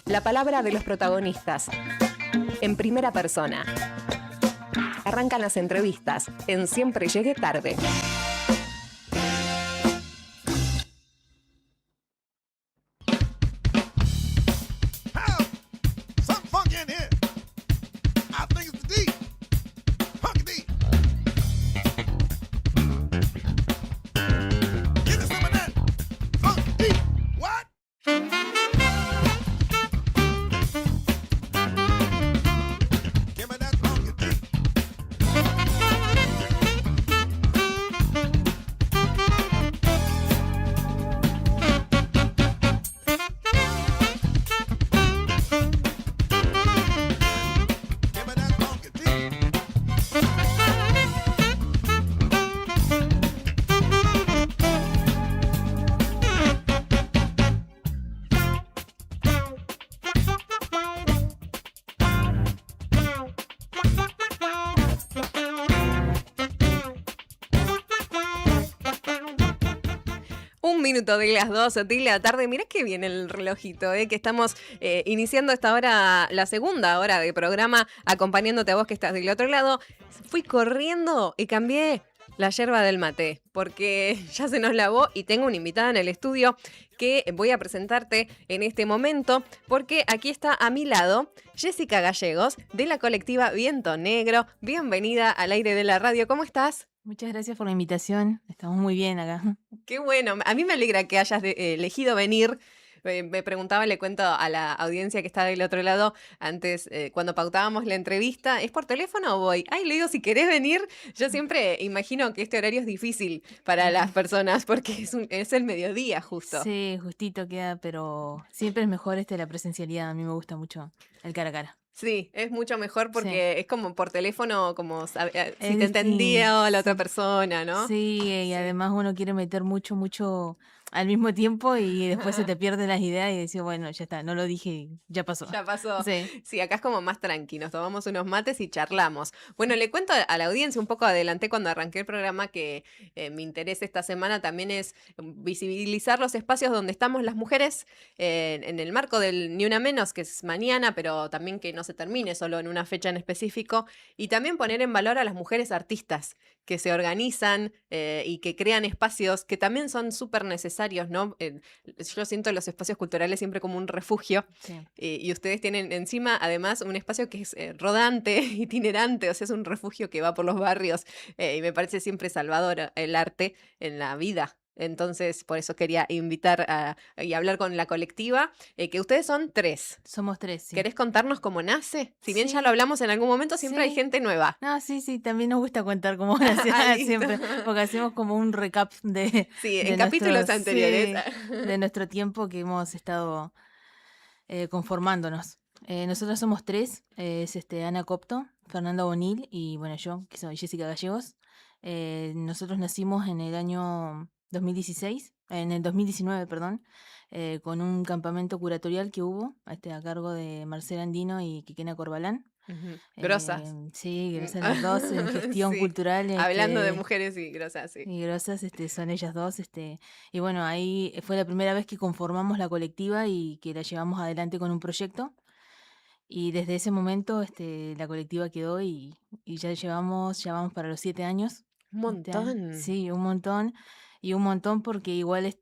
La palabra de los protagonistas. En primera persona. Arrancan las entrevistas en Siempre Llegué Tarde. Something funky in here. I think it's the D. Funky D. Give me some of that. Funky D. What? Give me that funky D. punto de las 2 de la tarde. Mirá que viene el relojito, que estamos iniciando esta hora, la segunda hora de programa, acompañándote a vos que estás del otro lado. Fui corriendo y cambié la yerba del mate, porque ya se nos lavó y tengo una invitada en el estudio que voy a presentarte en este momento, porque aquí está a mi lado Jessica Gallegos, de la colectiva Viento Negro. Bienvenida al aire de la radio, ¿cómo estás? Muchas gracias por la invitación, estamos muy bien acá. Qué bueno, a mí me alegra que hayas elegido venir. Me preguntaba, le cuento a la audiencia que está del otro lado, antes, cuando pautábamos la entrevista, ¿es por teléfono o voy? Ay, le digo, si querés venir, yo siempre imagino que este horario es difícil para las personas, porque es el mediodía justo. Sí, justito queda, pero siempre es mejor la presencialidad, a mí me gusta mucho el cara a cara. Sí, es mucho mejor porque es como por teléfono, como si te Sí. entendía la otra persona, ¿no? Sí, y además uno quiere meter mucho al mismo tiempo y después se te pierden las ideas y decís, bueno, ya está, no lo dije, ya pasó. Ya pasó. Sí. Sí, acá es como más tranqui, nos tomamos unos mates y charlamos. Bueno, le cuento a la audiencia, un poco adelanté cuando arranqué el programa, que mi interés esta semana también es visibilizar los espacios donde estamos las mujeres en el marco del Ni Una Menos, que es mañana, pero también que no se termine solo en una fecha en específico, y también poner en valor a las mujeres artistas que se organizan y que crean espacios que también son súper necesarios, ¿no? Yo siento los espacios culturales siempre como un refugio. Sí. Y ustedes tienen encima, además, un espacio que es rodante, itinerante, o sea, es un refugio que va por los barrios y me parece siempre salvador el arte en la vida. Entonces, por eso quería invitar y hablar con la colectiva, que ustedes son 3. Somos 3, sí. ¿Querés contarnos cómo nace? Si bien Sí. ya lo hablamos en algún momento, siempre Sí. hay gente nueva. No, sí, también nos gusta contar cómo nació Listo. siempre, porque hacemos como un recap de, Sí, de en capítulos nuestro- anteriores. sí, de nuestro tiempo que hemos estado conformándonos. Nosotros somos 3, es Ana Copto, Fernando Bonil y bueno, yo, que soy Jessica Gallegos. Nosotros nacimos en el año 2016, en el 2019, perdón, con un campamento curatorial que hubo a cargo de Marcela Andino y Quiquena Corbalán. Ujú. Grosas. Sí, grosas las dos en gestión Sí. cultural. Hablando de mujeres y grosas, sí. Y grosas son ellas dos. Y bueno, ahí fue la primera vez que conformamos la colectiva y que la llevamos adelante con un proyecto. Y desde ese momento la colectiva quedó y ya vamos para los 7 años. Un montón. Sí, un montón. Y un montón porque igual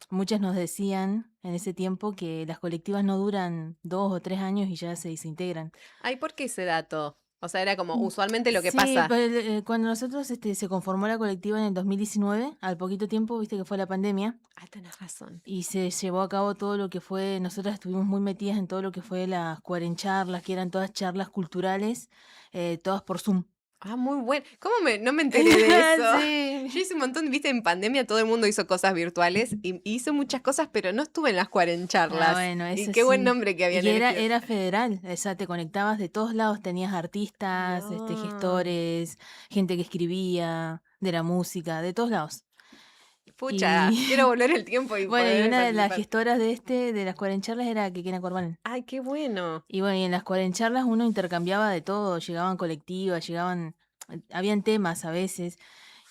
muchas nos decían en ese tiempo que las colectivas no duran 2 o 3 años y ya se desintegran. Ay, ¿por qué ese dato? O sea, era como usualmente lo que Sí, pasa. pero, cuando nosotros se conformó la colectiva en el 2019, al poquito tiempo, viste que fue la pandemia, Ah, tenés razón. y se llevó a cabo todo lo que fue, nosotras estuvimos muy metidas en todo lo que fue las cuarencharlas, que eran todas charlas culturales, todas por Zoom. Ah, muy bueno. ¿Cómo no me enteré de eso? Sí. Yo hice un montón, viste, en pandemia todo el mundo hizo cosas virtuales y hice muchas cosas, pero no estuve en las cuarencharlas. Ah, bueno, Y eso qué buen sí. nombre que habían Y era elegido. federal, o sea, te conectabas de todos lados, tenías artistas, No. gestores, gente que escribía, de la música, de todos lados. Pucha, y- quiero volver el tiempo y Bueno, y poder una de las participar. gestoras de las cuarencharlas era Quiquena Corbalán. Ay, qué bueno. Y bueno, y en las cuarencharlas uno intercambiaba de todo, llegaban colectivas, habían temas a veces,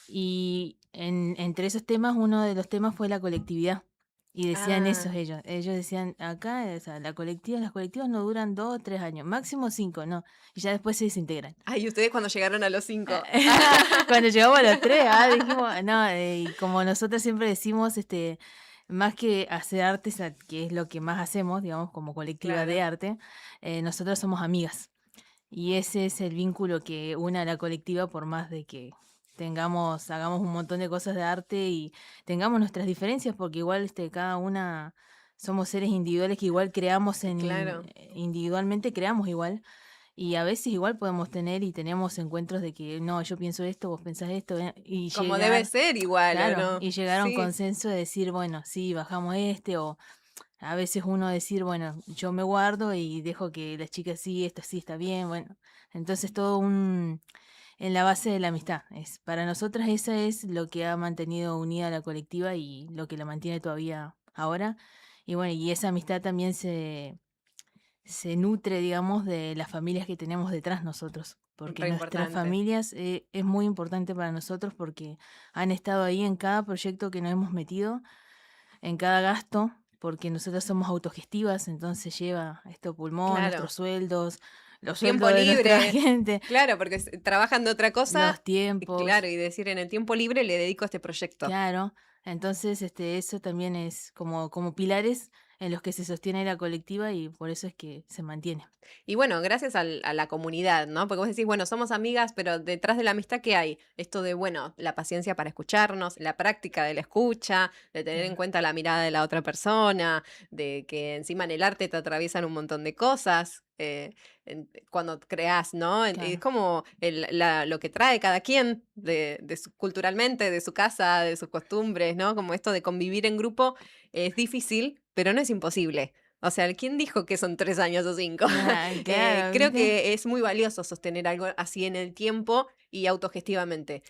y entre esos temas, uno de los temas fue la colectividad. Y decían eso Ah. ellos decían, acá, o sea, las colectivas no duran 2 o 3 años, máximo 5, no, y ya después se desintegran. Ay, ustedes cuando llegaron a los 5. Cuando llegamos a los 3, dijimos, no, y como nosotros siempre decimos, más que hacer arte, que es lo que más hacemos, digamos, como colectiva de Claro. arte, nosotros somos amigas. Y ese es el vínculo que une a la colectiva, por más de que hagamos un montón de cosas de arte y tengamos nuestras diferencias, porque igual cada una somos seres individuales que igual creamos Claro. individualmente creamos igual. Y a veces igual podemos tener y tenemos encuentros de que no, yo pienso esto, vos pensás esto, y Como debe ser igual, ¿o claro, no? y llegar a un Sí. consenso de decir, bueno, sí, bajamos o a veces uno decir, bueno, yo me guardo y dejo que las chicas esto sí está bien, bueno. Entonces en la base de la amistad. Para nosotras eso es lo que ha mantenido unida a la colectiva y lo que la mantiene todavía ahora. Y bueno, y esa amistad también se nutre, digamos, de las familias que tenemos detrás nosotros. Porque Re nuestras importante. familias es muy importante para nosotros porque han estado ahí en cada proyecto que nos hemos metido. en cada gasto, porque nosotros somos autogestivas, entonces lleva esto pulmón, Claro. nuestros sueldos, los Tiempo sueldos de nuestra libre. gente, Claro, porque trabajan de otra cosa. los tiempos. Claro, y decir en el tiempo libre le dedico a este proyecto. Claro, entonces eso también es como pilares en los que se sostiene la colectiva y por eso es que se mantiene. Y bueno, gracias a la comunidad, ¿no? Porque vos decís, bueno, somos amigas, pero detrás de la amistad, ¿qué hay? Esto de, bueno, la paciencia para escucharnos, la práctica de la escucha, de tener en Claro. cuenta la mirada de la otra persona, de que encima en el arte te atraviesan un montón de cosas. Cuando creás, ¿no? Es Claro. como lo que trae cada quien culturalmente, de su casa, de sus costumbres, ¿no? Como esto de convivir en grupo es difícil, pero no es imposible. O sea, ¿quién dijo que son 3 años o 5? Claro, Creo ¿viste? que es muy valioso sostener algo así en el tiempo y autogestivamente,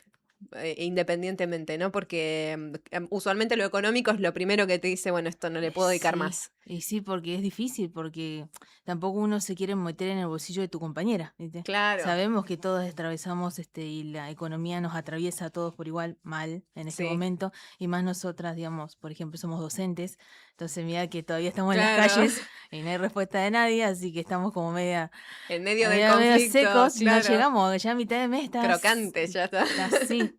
independientemente, ¿no? Porque usualmente lo económico es lo primero que te dice, bueno, esto no le puedo dedicar Sí, más. y sí, porque es difícil, porque tampoco uno se quiere meter en el bolsillo de tu compañera, ¿viste? Claro, Sabemos que todos atravesamos y la economía nos atraviesa a todos por igual mal en este sí, momento, y más nosotras, digamos, por ejemplo, somos docentes, entonces mira que todavía estamos en las claro. calles y no hay respuesta de nadie, así que estamos como media En medio del medio conflicto, secos, no claro, llegamos, ya a mitad de mes crocante, ya está. así.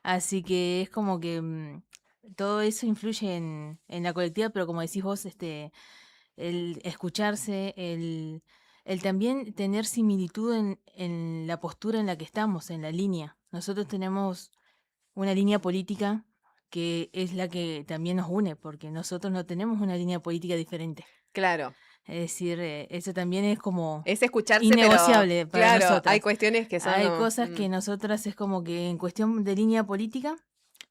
Así que es como que todo eso influye en la colectiva, pero como decís vos, el escucharse, el también tener similitud en la postura en la que estamos, en la línea. Nosotros tenemos una línea política que es la que también nos une, porque nosotros no tenemos una línea política diferente. Claro, Es decir, eso también es como es escucharse, pero innegociable para claro, hay nosotras. cuestiones que son Hay como, cosas que nosotras es como que en cuestión de línea política,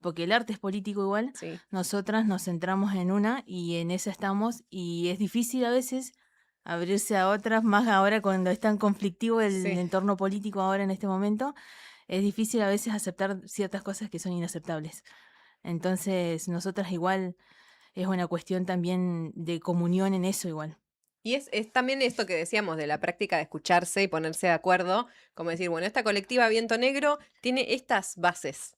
porque el arte es político igual, sí, nosotras nos centramos en una y en esa estamos y es difícil a veces abrirse a otras, más ahora cuando es tan conflictivo el sí. entorno político ahora en este momento, es difícil a veces aceptar ciertas cosas que son inaceptables. Entonces, nosotras igual es una cuestión también de comunión en eso igual. Y es también esto que decíamos de la práctica de escucharse y ponerse de acuerdo, como decir, bueno, esta colectiva Viento Negro tiene estas bases.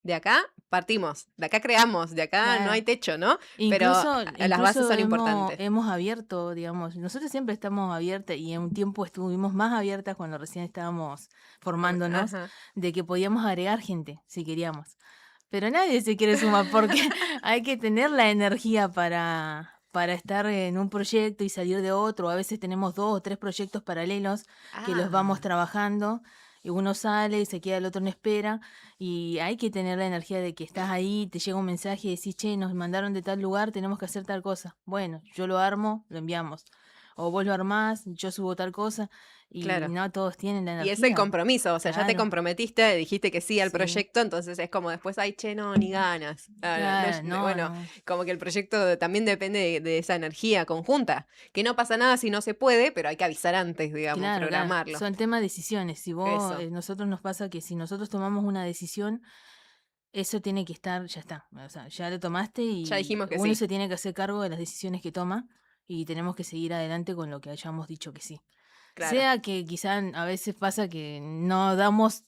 De acá partimos, de acá creamos, de acá no hay Claro. techo, ¿no? Pero Incluso, las bases incluso son importantes. hemos abierto, digamos, nosotros siempre estamos abiertas y en un tiempo estuvimos más abiertas cuando recién estábamos formándonos, Ajá. de que podíamos agregar gente si queríamos. Pero nadie se quiere sumar porque hay que tener la energía para estar en un proyecto y salir de otro. A veces tenemos 2 o 3 proyectos paralelos que los vamos Ah, trabajando y uno sale y se queda el otro en espera y hay que tener la energía de que estás ahí, te llega un mensaje y decís, che, nos mandaron de tal lugar, tenemos que hacer tal cosa. Bueno, yo lo armo, lo enviamos. O vos lo armás, yo subo tal cosa y claro. no todos tienen la Y es el energía. compromiso, o sea, ya te Claro, comprometiste, dijiste que sí al sí. proyecto, entonces es como después, ay, che, no, ni ganas. Claro, no, Bueno, no. como que el proyecto también depende de esa energía conjunta, que no pasa nada si no se puede, pero hay que avisar antes, digamos, Claro, claro. programarlo. Son temas de decisiones. Si vos, Eso, nosotros nos pasa que si nosotros tomamos una decisión, eso tiene que estar, ya está. O sea, ya lo tomaste ya y dijimos que uno sí, se tiene que hacer cargo de las decisiones que toma y tenemos que seguir adelante con lo que hayamos dicho que sí. claro. Sea que quizá a veces pasa que no damos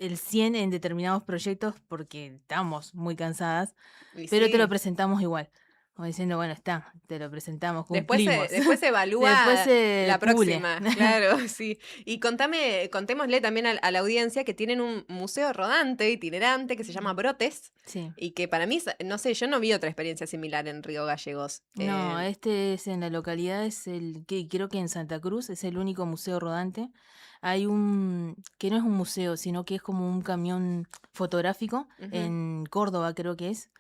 el 100 en determinados proyectos porque estamos muy cansadas, Y pero te lo sí. presentamos igual. Como diciendo, bueno, está, te lo presentamos, Después cumplimos. después se evalúa Después se la pule. próxima, claro, sí. Y contémosle también a la audiencia que tienen un museo rodante, itinerante, que se llama Brotes, Sí. y que para mí, no sé, yo no vi otra experiencia similar en Río Gallegos. No, este es en la localidad, es el que creo que en Santa Cruz es el único museo rodante. Hay un, que no es un museo, sino que es como un camión fotográfico Ujú. en Córdoba, creo que es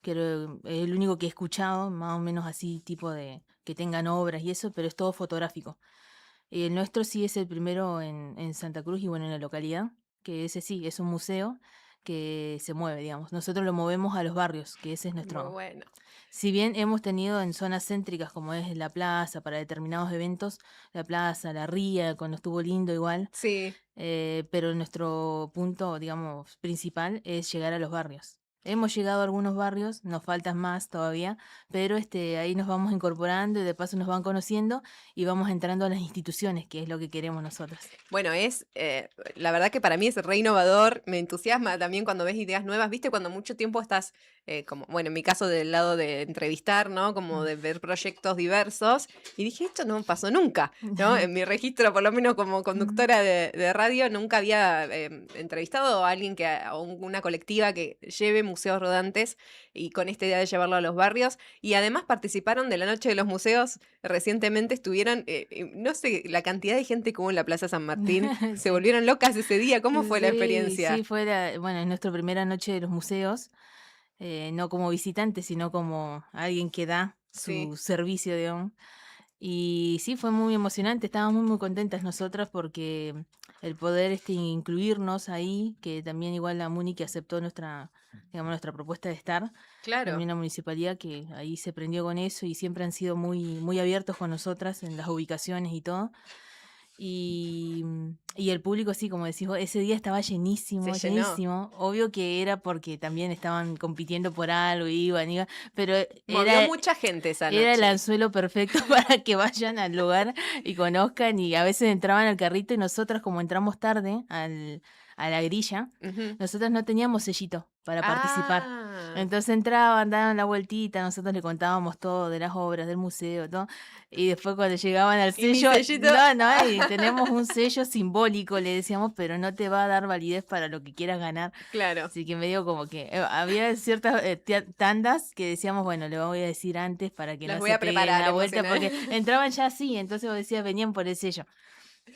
el único que he escuchado, más o menos así, tipo de que tengan obras y eso, pero es todo fotográfico. Y el nuestro sí es el primero en Santa Cruz y bueno, en la localidad, que ese sí, es un museo que se mueve, digamos. Nosotros lo movemos a los barrios, que ese es Muy nuestro. bueno. Si bien hemos tenido en zonas céntricas como es la plaza, para determinados eventos, la plaza, la ría, cuando estuvo lindo igual, Sí. pero nuestro punto, digamos, principal es llegar a los barrios. Hemos llegado a algunos barrios, nos faltan más todavía, pero ahí nos vamos incorporando y de paso nos van conociendo y vamos entrando a las instituciones, que es lo que queremos nosotros. Bueno, la verdad que para mí es re innovador, me entusiasma también cuando ves ideas nuevas, ¿viste? Cuando mucho tiempo estás como, bueno, en mi caso del lado de entrevistar, ¿no? Como de ver proyectos diversos. Y dije, esto no pasó nunca, ¿no? En mi registro, por lo menos como conductora de radio, nunca había entrevistado a alguien o una colectiva que lleve museos rodantes y con esta idea de llevarlo a los barrios. Y además participaron de la Noche de los Museos. Recientemente estuvieron, no sé, la cantidad de gente que hubo en la Plaza San Martín. Se Sí. volvieron locas ese día. ¿Cómo fue la Sí, experiencia? sí, bueno, es nuestra primera noche de los museos, no como visitante, sino como alguien que da Sí. su servicio, digamos. Y sí, fue muy emocionante, estábamos muy contentas nosotras porque el poder incluirnos ahí, que también igual la MUNI que aceptó digamos, nuestra propuesta de estar, Claro. también la municipalidad que ahí se prendió con eso y siempre han sido muy, muy abiertos con nosotras en las ubicaciones y todo. Y el público, sí, como decís vos, ese día estaba llenísimo, Se llenó. llenísimo. Obvio que era porque también estaban compitiendo por algo, iban, pero Movió mucha gente esa era el noche. anzuelo perfecto para que vayan al lugar y conozcan. Y a veces entraban al carrito y nosotras, como entramos tarde a la grilla, Ujú. nosotras no teníamos sellito para participar. Ah, Entonces entraban, daban la vueltita, nosotros le contábamos todo de las obras, del museo, todo. Y después cuando llegaban al ¿y mi sello, sellito? y tenemos un sello simbólico, le decíamos, pero no te va a dar validez para lo que quieras ganar. Claro. Así que medio como que había ciertas tandas que decíamos, bueno, le voy a decir antes para que Las no voy se a peguen preparar, la vuelta, porque emocional. entraban ya así, entonces vos decías, venían por el sello.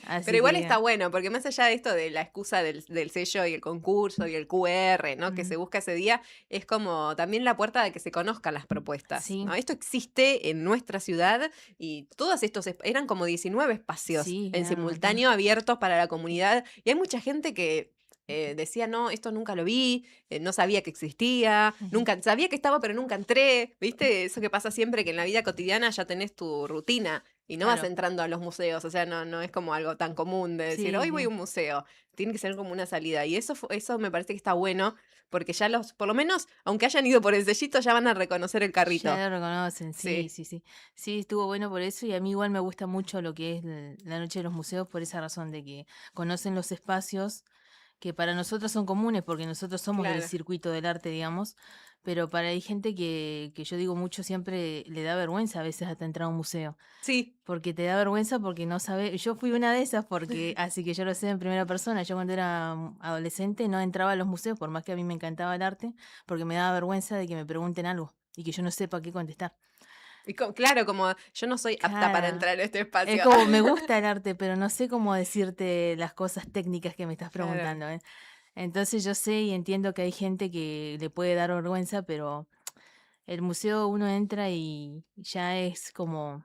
Así Pero igual que, está bueno, porque más allá de esto de la excusa del sello y el concurso y el QR, ¿no? Que Ujú. se busca ese día, es como también la puerta de que se conozcan las propuestas, Sí. ¿no? Esto existe en nuestra ciudad y todos estos eran como 19 espacios Sí, en era un montón. simultáneo abiertos para la comunidad y hay mucha gente que decía, no, esto nunca lo vi, no sabía que existía, Ujú. nunca sabía que estaba, pero nunca entré, ¿viste? Eso que pasa siempre que en la vida cotidiana ya tenés tu rutina. Y no vas Claro. entrando a los museos, o sea, no es como algo tan común de decir, Sí, hoy voy a sí. un museo. Tiene que ser como una salida. Y eso me parece que está bueno, porque ya por lo menos, aunque hayan ido por el sellito, ya van a reconocer el carrito. Ya lo reconocen, sí, Sí. sí, sí. Sí, estuvo bueno por eso y a mí igual me gusta mucho lo que es la Noche de los Museos por esa razón de que conocen los espacios que para nosotros son comunes porque nosotros somos del Claro. circuito del arte, digamos, pero hay gente que yo digo mucho siempre le da vergüenza a veces hasta entrar a un museo. Sí. Porque te da vergüenza porque no sabe. Yo fui una de esas porque, así que yo lo sé en primera persona. Yo cuando era adolescente no entraba a los museos, por más que a mí me encantaba el arte, porque me daba vergüenza de que me pregunten algo y que yo no sepa qué contestar. Y claro, como yo no soy apta para Claro. entrar en este Es espacio. como me gusta el arte, pero no sé cómo decirte las cosas técnicas que me estás Claro. preguntando. ¿Eh? Entonces yo sé y entiendo que hay gente que le puede dar vergüenza, pero el museo uno entra y ya es como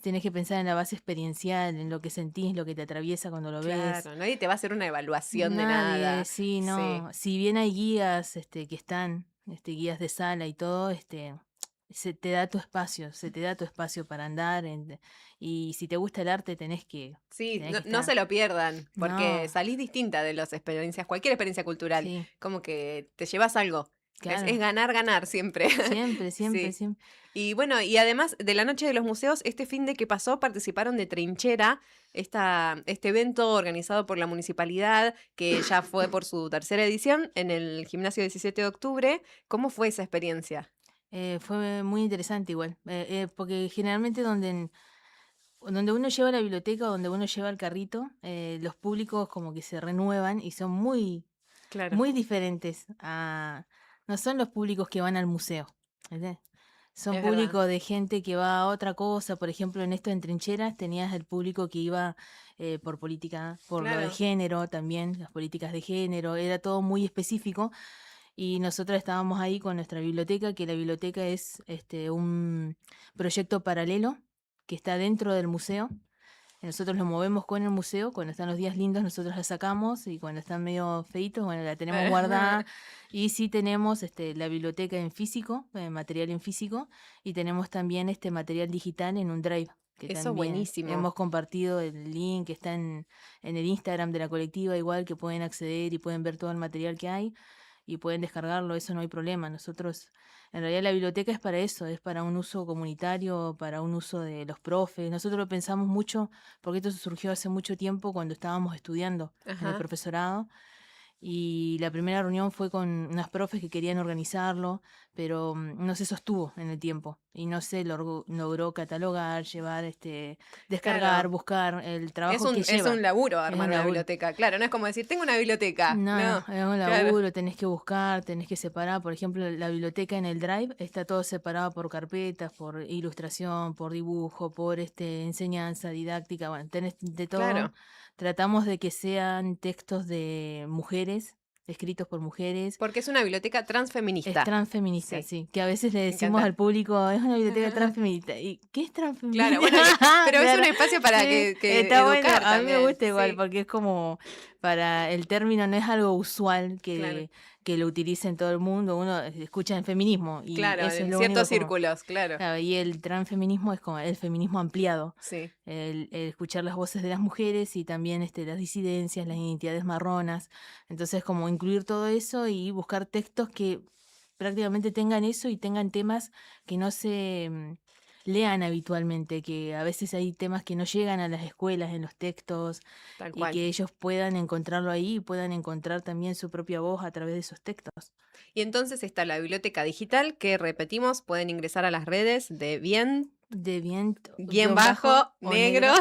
tienes que pensar en la base experiencial, en lo que sentís, lo que te atraviesa cuando lo ves. Claro, nadie te va a hacer una evaluación de Nadie, nada. sí, no. Si bien hay guías, que están, guías de sala y todo, se te da tu espacio, se te da tu espacio para andar. Y si te gusta el arte, Sí, tenés que no estar. se lo pierdan, porque No, salís distinta de las experiencias, cualquier experiencia cultural, sí, como que te llevas algo. Es claro. ganar, ganar siempre. Siempre, siempre, Sí. siempre. Y bueno, y además de la Noche de los Museos, este fin de que pasó participaron de Trinchera, este evento organizado por la municipalidad, que ya fue por su tercera edición en el gimnasio 17 de octubre. ¿Cómo fue esa experiencia? Fue muy interesante igual, porque generalmente donde uno lleva la biblioteca, donde uno lleva el carrito, los públicos como que se renuevan y son muy, Claro. muy diferentes no son los públicos que van al museo, ¿entendés? Son Es verdad. públicos de gente que va a otra cosa, por ejemplo, en esto en Trincheras tenías el público que iba por política, por lo de Claro. género también, las políticas de género, era todo muy específico. Y nosotros estábamos ahí con nuestra biblioteca, que la biblioteca es un proyecto paralelo que está dentro del museo. Nosotros lo movemos con el museo, cuando están los días lindos nosotros la sacamos y cuando están medio feitos, bueno, la tenemos guardada. Y sí tenemos la biblioteca en físico, material en físico, y tenemos también este material digital en un drive. Que Eso también buenísimo. hemos compartido el link, que está en el Instagram de la colectiva, igual que pueden acceder y pueden ver todo el material que hay y pueden descargarlo, eso no hay problema. Nosotros, en realidad la biblioteca es para eso, es para un uso comunitario, para un uso de los profes. Nosotros lo pensamos mucho porque esto surgió hace mucho tiempo cuando estábamos estudiando en el Ajá. profesorado Y la primera reunión fue con unas profes que querían organizarlo, pero no se sostuvo en el tiempo y no se logró catalogar, llevar, descargar, Claro. buscar el trabajo Es que lleva. un laburo Es armar un una laburo. biblioteca. Claro, no es como decir, tengo una biblioteca. No, No, es un claro. laburo, tenés que buscar, tenés que separar. Por ejemplo, la biblioteca en el Drive está todo separado por carpetas, por ilustración, por dibujo, por enseñanza, didáctica, bueno, tenés de todo. Claro. Tratamos de que sean textos de mujeres, escritos por mujeres. Porque es una biblioteca Es transfeminista. transfeminista, Sí. sí. Que a veces le Me decimos encanta. al público, es una biblioteca transfeminista. ¿Y qué es transfeminista? Claro, bueno, pero es un espacio para Sí, que está bueno. educar A mí me también. gusta igual, Sí, porque es como, para el término no es algo usual claro. que lo utilicen todo el mundo. Uno escucha en feminismo y Claro, eso es en lo ciertos único como... círculos, claro. Claro, y el transfeminismo es como el feminismo ampliado. Sí. El escuchar las voces de las mujeres y también las disidencias, las identidades marronas. Entonces, como incluir todo eso y buscar textos que prácticamente tengan eso y tengan temas que no se lean habitualmente, que a veces hay temas que no llegan a las escuelas en los textos Tal y cual. que ellos puedan encontrarlo ahí y puedan encontrar también su propia voz a través de esos textos. Y entonces está la biblioteca digital, que repetimos, pueden ingresar a las redes de De viento, guión bajo, o negro,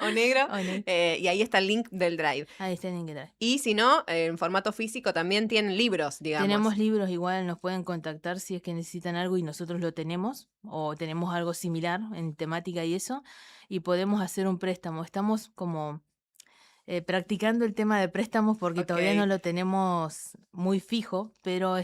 o negro, o ne- y ahí está el link del Drive. Ahí está en inglés. Y si no, en formato físico también tienen libros, digamos. Tenemos libros igual, nos pueden contactar si es que necesitan algo y nosotros lo tenemos, o tenemos algo similar en temática y eso, y podemos hacer un préstamo. Estamos como practicando el tema de préstamos porque todavía no Ok. lo tenemos muy fijo, pero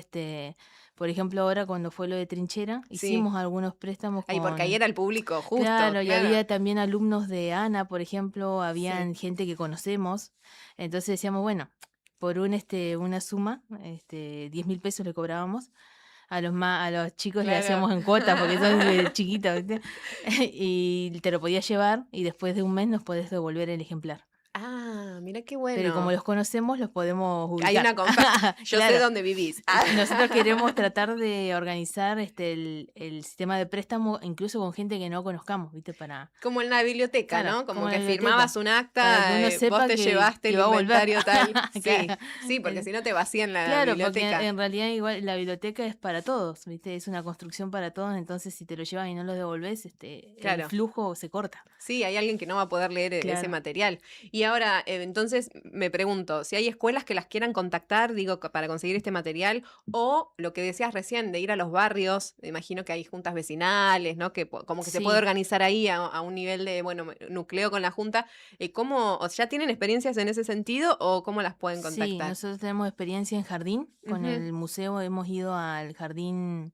por ejemplo, ahora cuando fue lo de Trinchera, Sí. hicimos algunos préstamos Ahí, porque ahí con... era el público justo. Claro, y claro. había también alumnos de ANA, por ejemplo, habían gente que conocemos, entonces decíamos, bueno, por una suma, 10.000 pesos le cobrábamos, a los chicos le Claro. hacíamos en cuotas porque son chiquitos, ¿viste? Y te lo podías llevar y después de un mes nos podés devolver el ejemplar. Ah, mira qué Pero como bueno. los conocemos, los podemos ubicar. Hay una compa. Yo sé Claro. dónde vivís. Ah. Nosotros queremos tratar de organizar el sistema de préstamo incluso con gente que no conozcamos, ¿viste? Para Como en la biblioteca, Claro, ¿no? Como como en que la biblioteca. firmabas un Para acta, que uno sepa vos te que llevaste el va a volver. inventario tal. Sí, Claro. sí, porque si no te vacían la Claro, porque biblioteca. en realidad igual la biblioteca es para todos, ¿viste? Es una construcción para todos, entonces si te lo llevas y no lo devolvés, Claro. el flujo se corta. Sí, hay alguien que no va a poder leer ese Claro. material. Y ahora, entonces, me pregunto, si hay escuelas que las quieran contactar, digo, para conseguir este material, o lo que decías recién, de ir a los barrios, me imagino que hay juntas vecinales, ¿no? Que como que se puede Sí. organizar ahí a un nivel de, bueno, nucleo con la junta. ¿Cómo, o sea, ya tienen experiencias en ese sentido o cómo las pueden Sí, contactar? nosotros tenemos experiencia en jardín, con Ujú. el museo hemos ido al jardín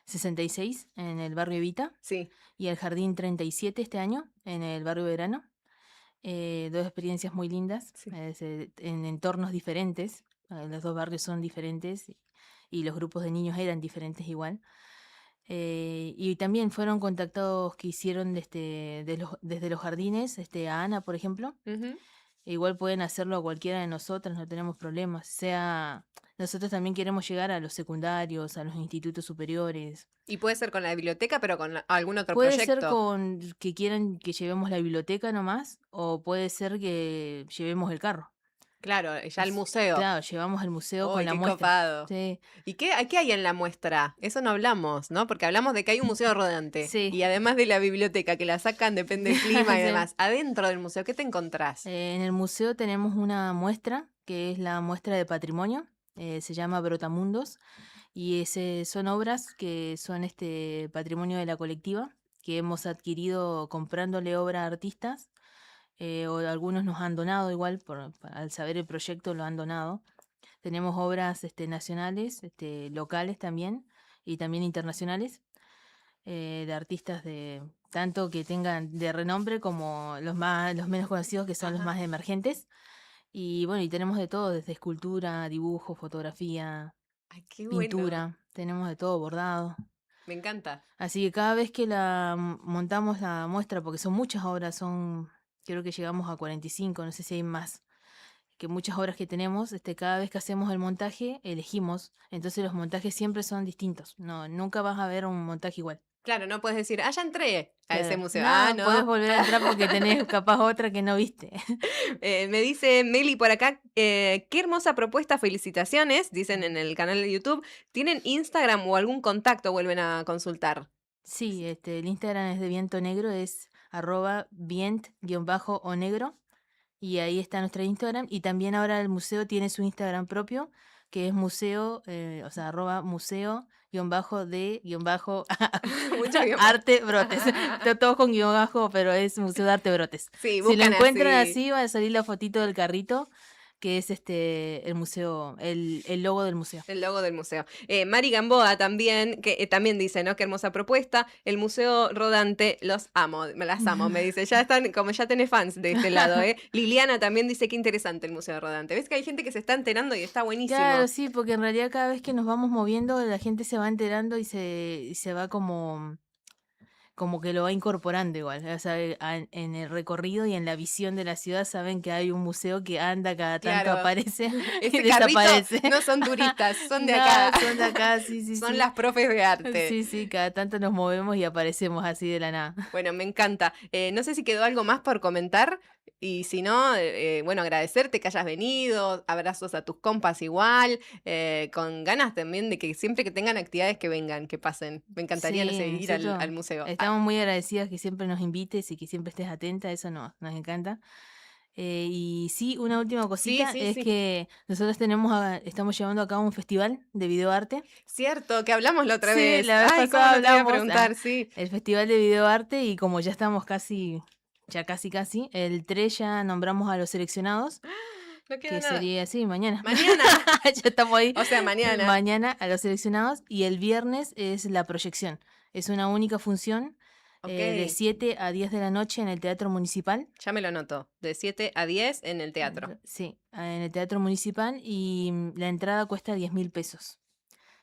66 en el barrio Evita Sí, y al jardín 37 este año en el barrio Verano. Dos experiencias muy lindas, Sí. En entornos diferentes. Los dos barrios son diferentes y los grupos de niños eran diferentes igual. Y también fueron contactados que hicieron desde los jardines, a Ana, por ejemplo. Ujú. Igual pueden hacerlo a cualquiera de nosotras, no tenemos problemas. Nosotros también queremos llegar a los secundarios, a los institutos superiores. Y puede ser con la biblioteca, pero con algún otro Puede proyecto. ser con que quieran que llevemos la biblioteca nomás, o puede ser que llevemos el carro. Claro, ya al museo. Claro, llevamos al museo Uy, con la qué muestra. copado. Sí. ¿Y qué hay en la muestra? Eso no hablamos, ¿no? Porque hablamos de que hay un museo rodante. Sí. Y además de la biblioteca, que la sacan, depende del clima y Sí. demás. Adentro del museo, ¿qué te encontrás? En el museo tenemos una muestra, que es la muestra de patrimonio, se llama Brotamundos, y son obras que son patrimonio de la colectiva, que hemos adquirido comprándole obra a artistas, o algunos nos han donado igual, al saber el proyecto lo han donado. Tenemos obras nacionales, locales también, y también internacionales, de artistas tanto que tengan de renombre como los menos conocidos, que son los Ajá. más emergentes. Y bueno, y tenemos de todo, desde escultura, dibujo, fotografía, Ay, qué bueno. pintura, tenemos de todo, bordado. Me encanta. Así que cada vez que montamos la muestra, porque son muchas obras, creo que llegamos a 45, no sé si hay más, que muchas obras que tenemos, cada vez que hacemos el montaje, elegimos, entonces los montajes siempre son distintos, no, nunca vas a ver un montaje igual. Claro, no puedes decir, ya entré a ese Claro. museo. No, No. podés volver a entrar porque tenés capaz otra que no viste. Me dice Meli por acá, qué hermosa propuesta, felicitaciones, dicen en el canal de YouTube. ¿Tienen Instagram o algún contacto? Vuelven a consultar. Sí, el Instagram es de Viento Negro, es @vient_onegro. Y ahí está nuestro Instagram. Y también ahora el museo tiene su Instagram propio, que es museo, o sea, Mucho guión bajo. arte brotes. Está todo con guión bajo, pero es Museo de Arte Brotes. Sí, Si lo buscan encuentran así. así, va a salir la fotito del carrito, que es el museo, el logo del museo. El logo del museo. Mari Gamboa también, que también dice, ¿no? Qué hermosa propuesta. El Museo Rodante, los amo, me las amo, me dice. Ya están, como ya tenés fans de este lado, ¿eh? Liliana también dice, qué interesante el Museo Rodante. ¿Ves que hay gente que se está enterando y está buenísimo? Claro, sí, porque en realidad cada vez que nos vamos moviendo, la gente se va enterando y se va como que lo va incorporando igual. O sea, en el recorrido y en la visión de la ciudad saben que hay un museo que anda cada tanto, Claro. aparece y Ese carrito desaparece. no son turistas, son de No, acá. son de acá, sí, sí, Son sí. las profes de arte. Sí, sí, cada tanto nos movemos y aparecemos así de la nada. Bueno, me encanta. No sé si quedó algo más por comentar. Y si no, bueno, agradecerte que hayas venido, abrazos a tus compas igual, con ganas también de que siempre que tengan actividades que vengan, que pasen. Me encantaría, no sé, Sí, ir al nosotros museo. Estamos muy agradecidas que siempre nos invites y que siempre estés atenta, eso nos encanta. Y sí, una última cosita sí, es sí. que nosotros estamos llevando a cabo un festival de videoarte. Cierto, que hablamos la otra Sí, vez. la vez Ay, pasada ¿cómo no te iba a hablamos, preguntar? Sí. El festival de videoarte y como ya estamos casi, el 3 ya nombramos a los seleccionados, No queda que nada. sería así, mañana. Mañana. Ya estamos ahí. O sea, mañana. Mañana a los seleccionados y el viernes es la proyección. Es una única función de Ok. 7 a 10 de la noche en el Teatro Municipal. Ya me lo anoto. De 7 a 10 en el teatro. Sí, en el Teatro Municipal y la entrada cuesta 10.000 pesos.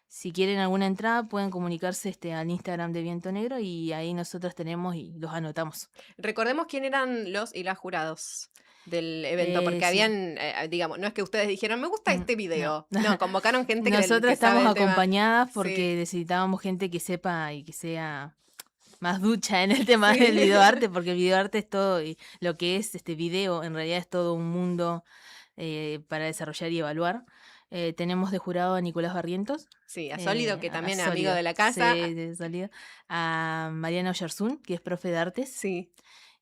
Si quieren alguna entrada pueden comunicarse al Instagram de Viento Negro y ahí nosotros tenemos y los anotamos. Recordemos quién eran los y las jurados del evento, porque Sí. habían, digamos, no es que ustedes dijeron, me gusta este video. no. No, convocaron gente que Nosotros que sabe estamos el tema. acompañadas porque Sí. necesitábamos gente que sepa y que sea más ducha en el tema Sí. del videoarte, porque el videoarte es todo, y lo que es este video en realidad es todo un mundo para desarrollar y evaluar. Tenemos de jurado a Nicolás Barrientos. Sí, a Sólido, que a también es Sólido, amigo de la casa. Sí, de Sólido. A Mariano Oyarzún, que es profe de artes. Sí.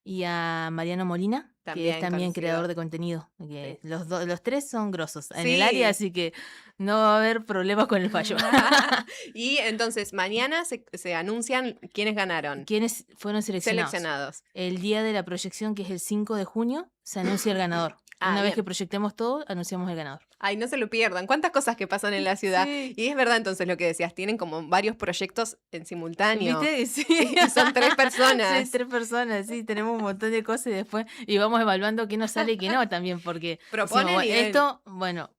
Y a Mariano Molina, que También es también conocido. creador de contenido. Que los tres son grosos en el Sí. área, así que no va a haber problemas con el fallo. Y entonces, mañana se anuncian quiénes ganaron. ¿Quiénes fueron seleccionados? Seleccionados. El día de la proyección, que es el 5 de junio, se anuncia el ganador. Ah, Una vez bien. que proyectemos todo, anunciamos el ganador. Ay, no se lo pierdan. ¿Cuántas cosas que pasan en la ciudad? Sí. Y es verdad entonces lo que decías, tienen como varios proyectos en simultáneo. ¿Viste? Sí. Y son 3 personas. Sí, 3 personas, sí, tenemos un montón de cosas y después y vamos evaluando qué nos sale y qué no también, porque Proponen decimos, y ven. esto, bueno,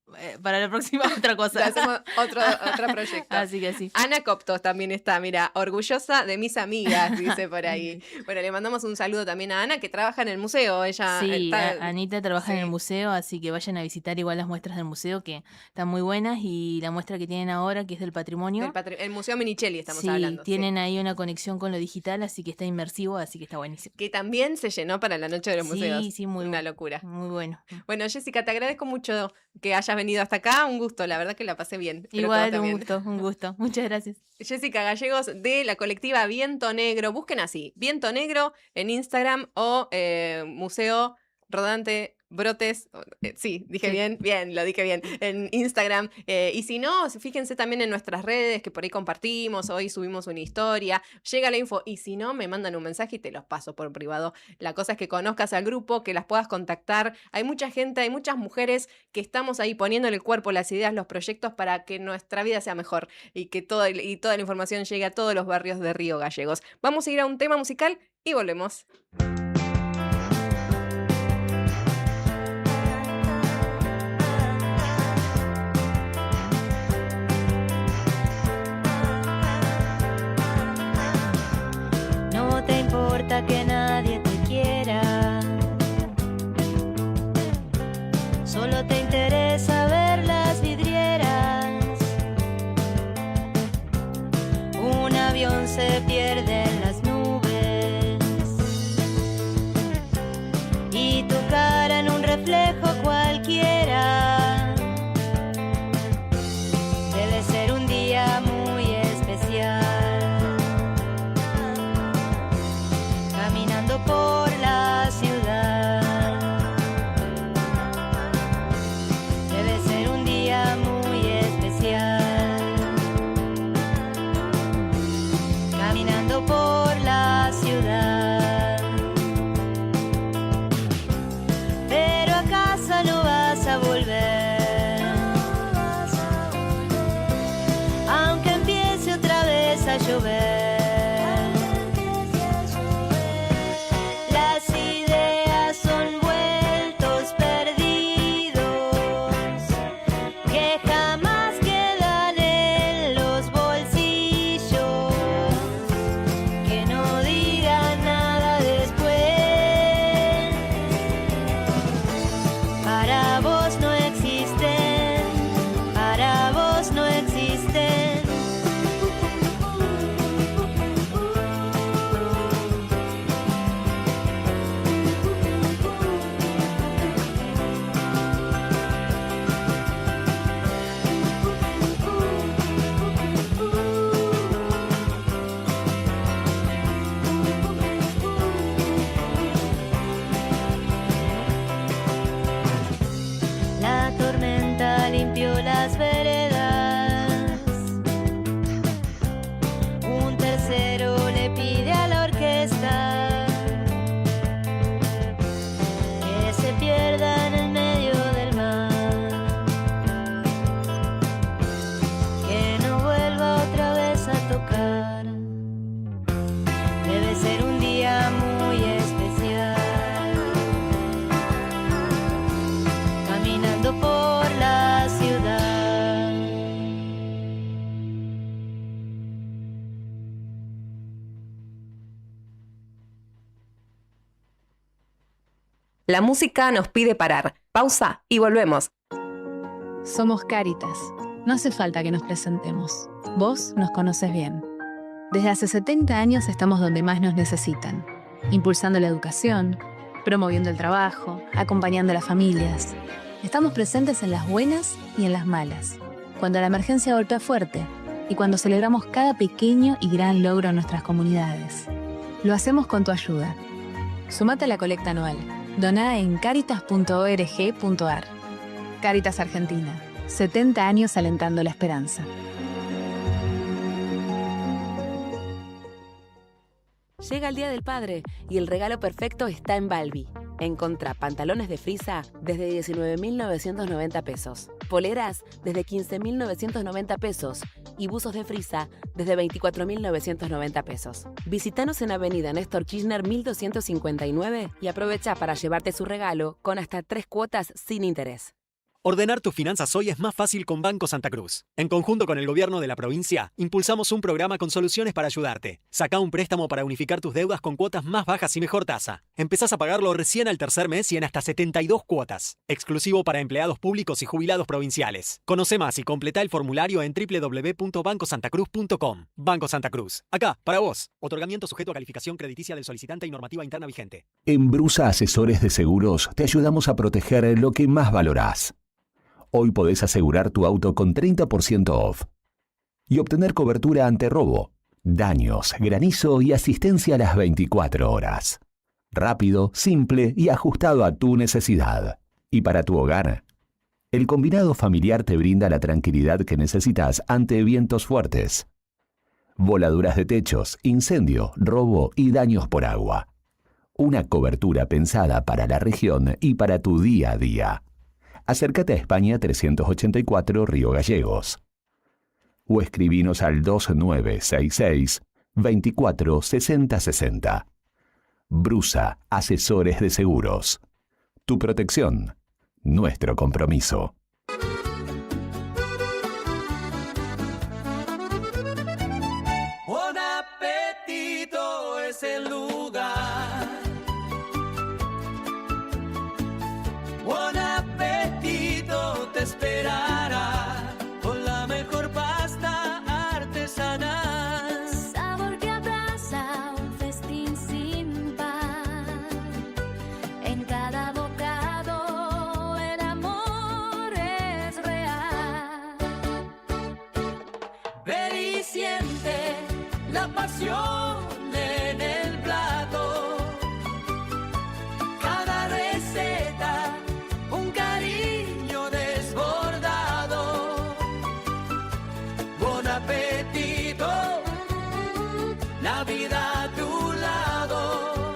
para la próxima otra cosa. Ya hacemos otro proyecto. Así que sí. Ana Coptos también está, mira, orgullosa de mis amigas, dice por ahí. Bueno, le mandamos un saludo también a Ana, que trabaja en el museo. Ella Sí, está... Anita trabaja en sí. el museo, así que vayan a visitar igual las muestras del museo, que están muy buenas, y la muestra que tienen ahora, que es del patrimonio. El Museo Minichelli estamos Sí, hablando. sí. tienen ahí una conexión con lo digital, así que está inmersivo, así que está buenísimo. Que también se llenó para la Noche de los Sí, Museos. sí, muy Una bueno. locura. Muy bueno. Bueno, Jessica, te agradezco mucho que hayas venido hasta acá. Un gusto, la verdad que la pasé bien. Espero Igual, todos un también. gusto, un gusto. Muchas gracias. Jessica Gallegos de la colectiva Viento Negro. Busquen así, Viento Negro en Instagram o Museo Rodante Brotes. Sí, dije Sí. bien, lo dije bien, en Instagram. Y si no, fíjense también en nuestras redes que por ahí compartimos, hoy subimos una historia, llega la info y si no, me mandan un mensaje y te los paso por privado. La cosa es que conozcas al grupo, que las puedas contactar. Hay mucha gente, hay muchas mujeres que estamos ahí poniéndole el cuerpo, las ideas, los proyectos para que nuestra vida sea mejor y que toda la información llegue a todos los barrios de Río Gallegos. Vamos a ir a un tema musical y volvemos. No te importa que nadie te quiera, solo te interesa ver las vidrieras. Un avión se pierde ser un día muy especial. Caminando por la ciudad. La música nos pide parar. Pausa y volvemos. Somos Cáritas. No hace falta que nos presentemos. Vos nos conoces bien. Desde hace 70 años estamos donde más nos necesitan, impulsando la educación, promoviendo el trabajo, acompañando a las familias. Estamos presentes en las buenas y en las malas, cuando la emergencia golpea fuerte y cuando celebramos cada pequeño y gran logro en nuestras comunidades. Lo hacemos con tu ayuda. Sumate a la colecta anual. Doná en caritas.org.ar. Cáritas Argentina. 70 años alentando la esperanza. Llega el Día del Padre y el regalo perfecto está en Balbi. Encontrá pantalones de frisa desde 19.990 pesos, poleras desde 15.990 pesos y buzos de frisa desde 24.990 pesos. Visítanos en Avenida Néstor Kirchner 1259 y aprovecha para llevarte su regalo con hasta 3 cuotas sin interés. Ordenar tus finanzas hoy es más fácil con Banco Santa Cruz. En conjunto con el gobierno de la provincia, impulsamos un programa con soluciones para ayudarte. Sacá un préstamo para unificar tus deudas con cuotas más bajas y mejor tasa. Empezás a pagarlo recién al tercer mes y en hasta 72 cuotas. Exclusivo para empleados públicos y jubilados provinciales. Conoce más y completá el formulario en www.bancosantacruz.com. Banco Santa Cruz. Acá, para vos. Otorgamiento sujeto a calificación crediticia del solicitante y normativa interna vigente. En Brusa Asesores de Seguros te ayudamos a proteger lo que más valorás. Hoy podés asegurar tu auto con 30% off y obtener cobertura ante robo, daños, granizo y asistencia a las 24 horas. Rápido, simple y ajustado a tu necesidad. Y para tu hogar, el combinado familiar te brinda la tranquilidad que necesitas ante vientos fuertes, voladuras de techos, incendio, robo y daños por agua. Una cobertura pensada para la región y para tu día a día. Acércate a España 384 Río Gallegos o escribinos al 2966 24 60 60. Brusa Asesores de Seguros. Tu protección, nuestro compromiso. Buon appetito es el lugar. Buon appetito te esperará con la mejor pasta artesanal. Sabor que abraza un festín sin par. En cada bocado el amor es real. Ven y siente la pasión en el plato. Cada receta, un cariño desbordado. Buen apetito, la vida a tu lado.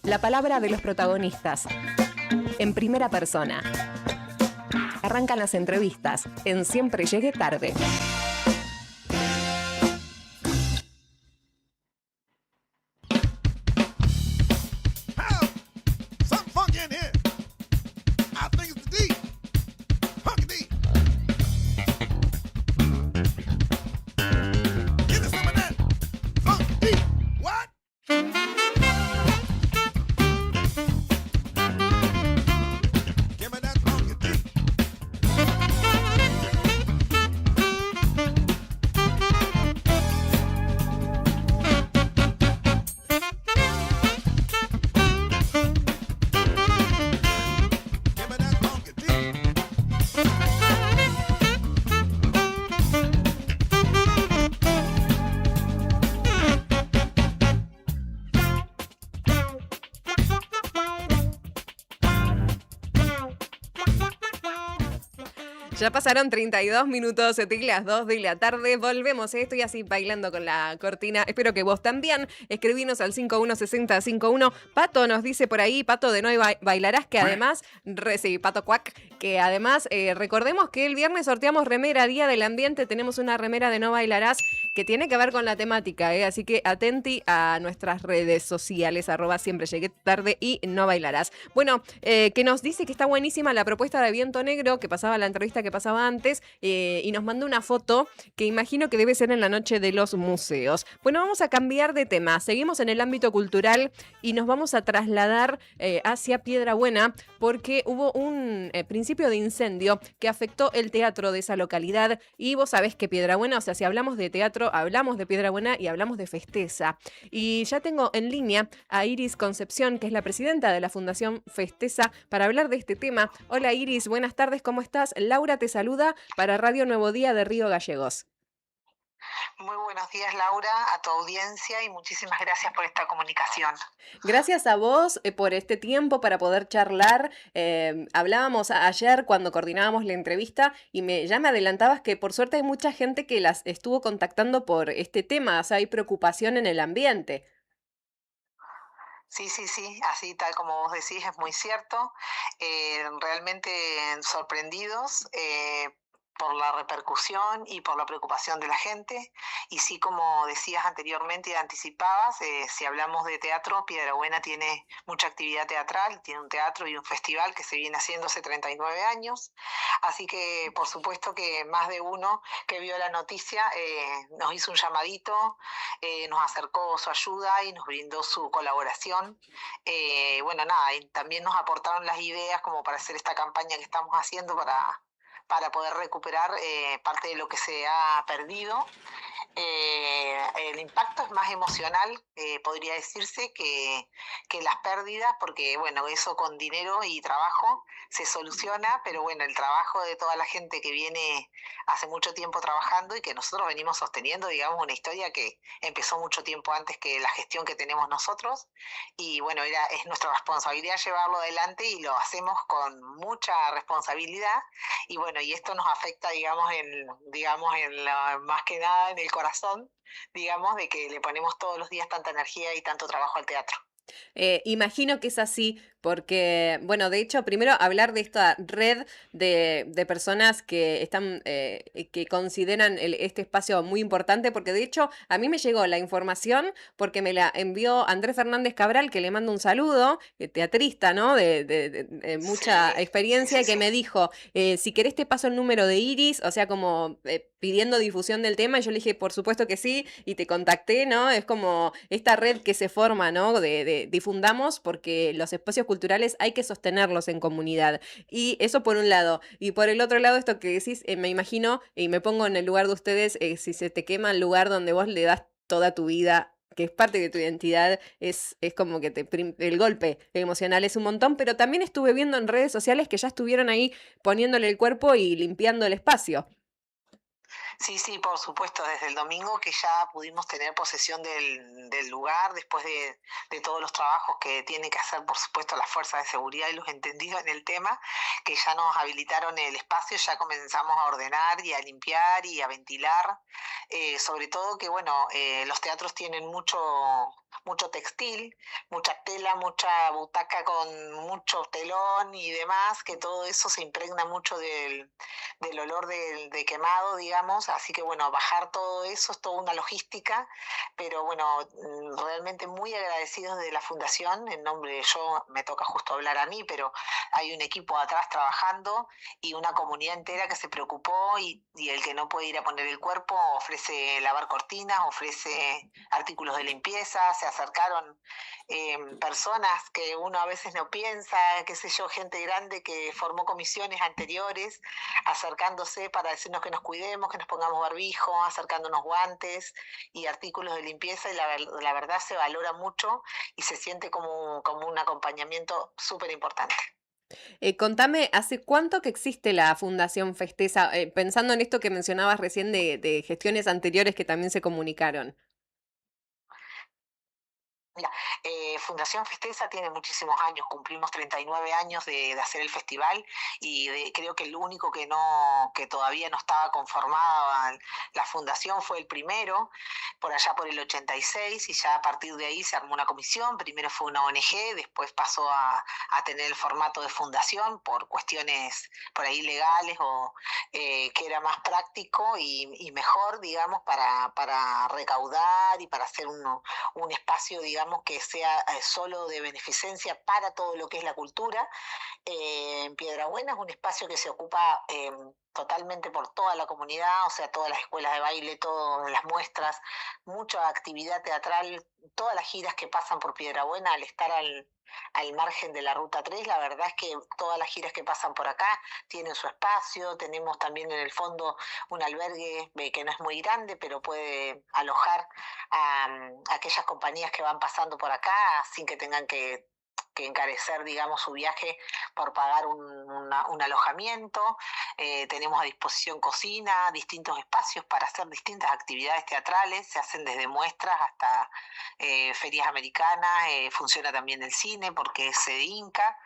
La palabra de los protagonistas. En primera persona. Arrancan las entrevistas en Siempre Llegué Tarde. Something funky in here. I think it's the D. Funky D. Give me some of that. Funky D. What? Give me that funky D. Ya pasaron 32 minutos de las 2 de la tarde. Volvemos, estoy así bailando con la cortina. Espero que vos también. Escribinos al 516051. Pato nos dice por ahí, Pato de No Bailarás, que además, sí, Pato Cuac, que además recordemos que el viernes sorteamos remera, Día del Ambiente. Tenemos una remera de No Bailarás que tiene que ver con la temática, así que atenti a nuestras redes sociales, @siempre llegué tarde y No Bailarás. Bueno, que nos dice que está buenísima la propuesta de Viento Negro, que pasaba la entrevista que pasaba antes, y nos mandó una foto que imagino que debe ser en la noche de los museos. Bueno, vamos a cambiar de tema. Seguimos en el ámbito cultural y nos vamos a trasladar hacia Piedrabuena porque hubo un principio de incendio que afectó el teatro de esa localidad. Y vos sabés que Piedrabuena, o sea, si hablamos de teatro, hablamos de Piedrabuena y hablamos de Festeza. Y ya tengo en línea a Iris Concepción, que es la presidenta de la Fundación Festeza, para hablar de este tema. Hola Iris, buenas tardes, ¿cómo estás? Laura te saluda para Radio Nuevo Día de Río Gallegos. Muy buenos días, Laura, a tu audiencia y muchísimas gracias por esta comunicación. Gracias a vos por este tiempo para poder charlar. Hablábamos ayer cuando coordinábamos la entrevista y ya me adelantabas que por suerte hay mucha gente que las estuvo contactando por este tema, o sea, hay preocupación en el ambiente. Sí, así tal como vos decís, es muy cierto. Realmente sorprendidos por la repercusión y por la preocupación de la gente. Y sí, como decías anteriormente y anticipabas, si hablamos de teatro, Piedrabuena tiene mucha actividad teatral, tiene un teatro y un festival que se viene haciendo hace 39 años. Así que, por supuesto que más de uno que vio la noticia nos hizo un llamadito, nos acercó su ayuda y nos brindó su colaboración. Bueno, nada, y también nos aportaron las ideas como para hacer esta campaña que estamos haciendo para poder recuperar parte de lo que se ha perdido. El impacto es más emocional, podría decirse, que las pérdidas, porque bueno, eso con dinero y trabajo se soluciona, pero bueno, el trabajo de toda la gente que viene hace mucho tiempo trabajando y que nosotros venimos sosteniendo, digamos, una historia que empezó mucho tiempo antes que la gestión que tenemos nosotros, y bueno, es nuestra responsabilidad llevarlo adelante y lo hacemos con mucha responsabilidad, y bueno, y esto nos afecta, digamos, más que nada en el corazón, digamos, de que le ponemos todos los días tanta energía y tanto trabajo al teatro. Imagino que es así, porque, bueno, de hecho, primero hablar de esta red de personas que están, que consideran este espacio muy importante, porque de hecho a mí me llegó la información porque me la envió Andrés Fernández Cabral, que le mando un saludo, teatrista, ¿no? De mucha experiencia, que me dijo, si querés te paso el número de Iris, o sea, como pidiendo difusión del tema, y yo le dije, por supuesto que sí, y te contacté, ¿no? Es como esta red que se forma, ¿no? De difundamos, porque los espacios culturales hay que sostenerlos en comunidad. Y eso por un lado. Y por el otro lado, esto que decís, me imagino, y me pongo en el lugar de ustedes, si se te quema el lugar donde vos le das toda tu vida, que es parte de tu identidad, es como que el golpe emocional es un montón, pero también estuve viendo en redes sociales que ya estuvieron ahí poniéndole el cuerpo y limpiando el espacio. Sí, por supuesto, desde el domingo que ya pudimos tener posesión del lugar, después de todos los trabajos que tiene que hacer, por supuesto, las fuerzas de seguridad y los entendidos en el tema, que ya nos habilitaron el espacio, ya comenzamos a ordenar y a limpiar y a ventilar, sobre todo que, bueno, los teatros tienen mucho textil, mucha tela, mucha butaca con mucho telón y demás, que todo eso se impregna mucho del olor de quemado, digamos, así que bueno, bajar todo eso es toda una logística, pero bueno, realmente muy agradecidos de la Fundación, en nombre, yo me toca justo hablar a mí, pero hay un equipo atrás trabajando y una comunidad entera que se preocupó y el que no puede ir a poner el cuerpo ofrece lavar cortinas, ofrece artículos de limpieza, se acercaron personas que uno a veces no piensa, qué sé yo, gente grande que formó comisiones anteriores, acercándose para decirnos que nos cuidemos, que nos pongamos barbijo, acercándonos guantes y artículos de limpieza, y la verdad se valora mucho y se siente como un acompañamiento súper importante. Contame, ¿hace cuánto que existe la Fundación Festeza? Pensando en esto que mencionabas recién de gestiones anteriores que también se comunicaron. Mira, Fundación Festeza tiene muchísimos años, cumplimos 39 años de hacer el festival y creo que el único que todavía no estaba conformada la fundación fue el primero, por allá por el 86, y ya a partir de ahí se armó una comisión. Primero fue una ONG, después pasó a tener el formato de fundación por cuestiones por ahí legales o que era más práctico y mejor, digamos, para recaudar y para hacer un espacio, digamos, que sea solo de beneficencia para todo lo que es la cultura. En Piedrabuena es un espacio que se ocupa totalmente por toda la comunidad, o sea, todas las escuelas de baile, todas las muestras, mucha actividad teatral, todas las giras que pasan por Piedrabuena al estar al margen de la Ruta 3, la verdad es que todas las giras que pasan por acá tienen su espacio. Tenemos también en el fondo un albergue que no es muy grande, pero puede alojar a aquellas compañías que van pasando por acá sin que tengan que encarecer, digamos, su viaje por pagar un alojamiento. Tenemos a disposición cocina, distintos espacios para hacer distintas actividades teatrales, se hacen desde muestras hasta ferias americanas, funciona también el cine porque es sede Inca.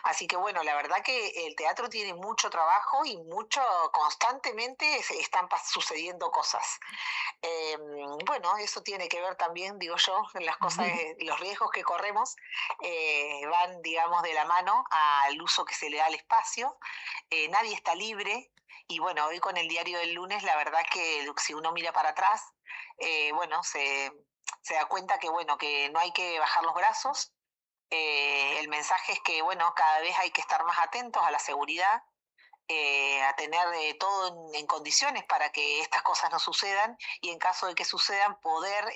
Así que bueno, la verdad que el teatro tiene mucho trabajo y constantemente están sucediendo cosas. Bueno, eso tiene que ver también, digo yo, en las cosas, los riesgos que corremos van, digamos, de la mano al uso que se le da al espacio. Nadie está libre y bueno, hoy con el diario del lunes, la verdad que si uno mira para atrás, bueno, se da cuenta que bueno, que no hay que bajar los brazos. El mensaje es que bueno, cada vez hay que estar más atentos a la seguridad, a tener todo en condiciones para que estas cosas no sucedan y en caso de que sucedan poder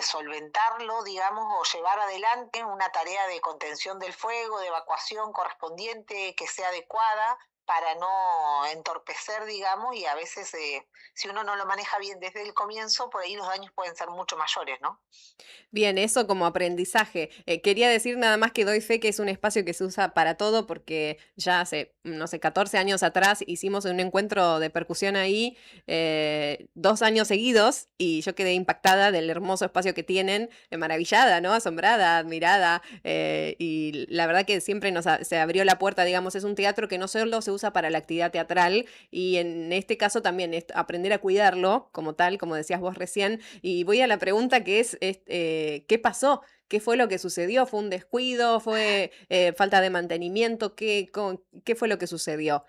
solventarlo, digamos, o llevar adelante una tarea de contención del fuego, de evacuación correspondiente que sea adecuada para no entorpecer, digamos, y a veces si uno no lo maneja bien desde el comienzo, por ahí los daños pueden ser mucho mayores, ¿no? Bien, eso como aprendizaje. Quería decir nada más que doy fe que es un espacio que se usa para todo porque ya hace, no sé, 14 años atrás hicimos un encuentro de percusión ahí 2 años seguidos y yo quedé impactada del hermoso espacio que tienen, maravillada, ¿no? Asombrada, admirada y la verdad que siempre se abrió la puerta, digamos, es un teatro que no solo se usa para la actividad teatral y en este caso también es aprender a cuidarlo como tal, como decías vos recién. Y voy a la pregunta que es ¿qué pasó? ¿Qué fue lo que sucedió? ¿Fue un descuido? ¿Fue falta de mantenimiento? ¿Qué fue lo que sucedió?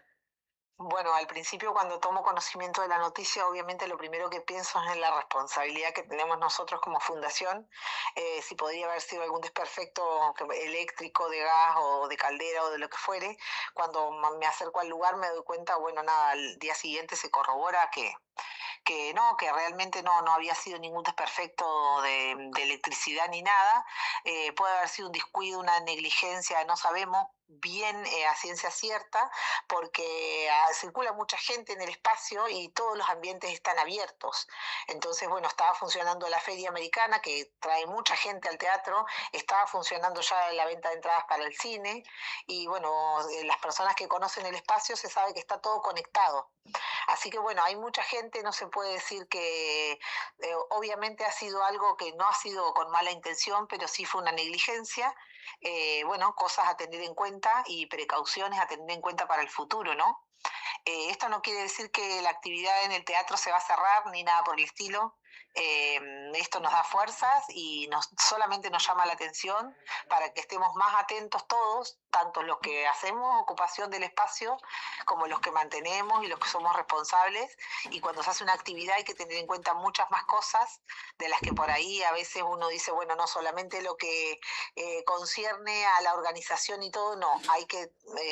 Bueno, al principio cuando tomo conocimiento de la noticia, obviamente lo primero que pienso es en la responsabilidad que tenemos nosotros como fundación, si podría haber sido algún desperfecto eléctrico, de gas o de caldera o de lo que fuere. Cuando me acerco al lugar me doy cuenta, bueno, nada, al día siguiente se corrobora que no, que realmente no había sido ningún desperfecto de electricidad ni nada. Puede haber sido un descuido, una negligencia, no sabemos bien a ciencia cierta, porque circula mucha gente en el espacio y todos los ambientes están abiertos. Entonces, bueno, estaba funcionando la feria americana, que trae mucha gente al teatro, estaba funcionando ya la venta de entradas para el cine, y bueno, las personas que conocen el espacio se sabe que está todo conectado. Así que bueno, hay mucha gente, no se puede decir que obviamente ha sido algo que no ha sido con mala intención, pero sí fue una negligencia. Bueno, cosas a tener en cuenta y precauciones a tener en cuenta para el futuro, ¿no? Esto no quiere decir que la actividad en el teatro se va a cerrar ni nada por el estilo. Esto nos da fuerzas y solamente nos llama la atención para que estemos más atentos todos, tanto los que hacemos ocupación del espacio como los que mantenemos y los que somos responsables. Y cuando se hace una actividad hay que tener en cuenta muchas más cosas de las que por ahí a veces uno dice, bueno, no solamente lo que concierne a la organización y todo, no, hay que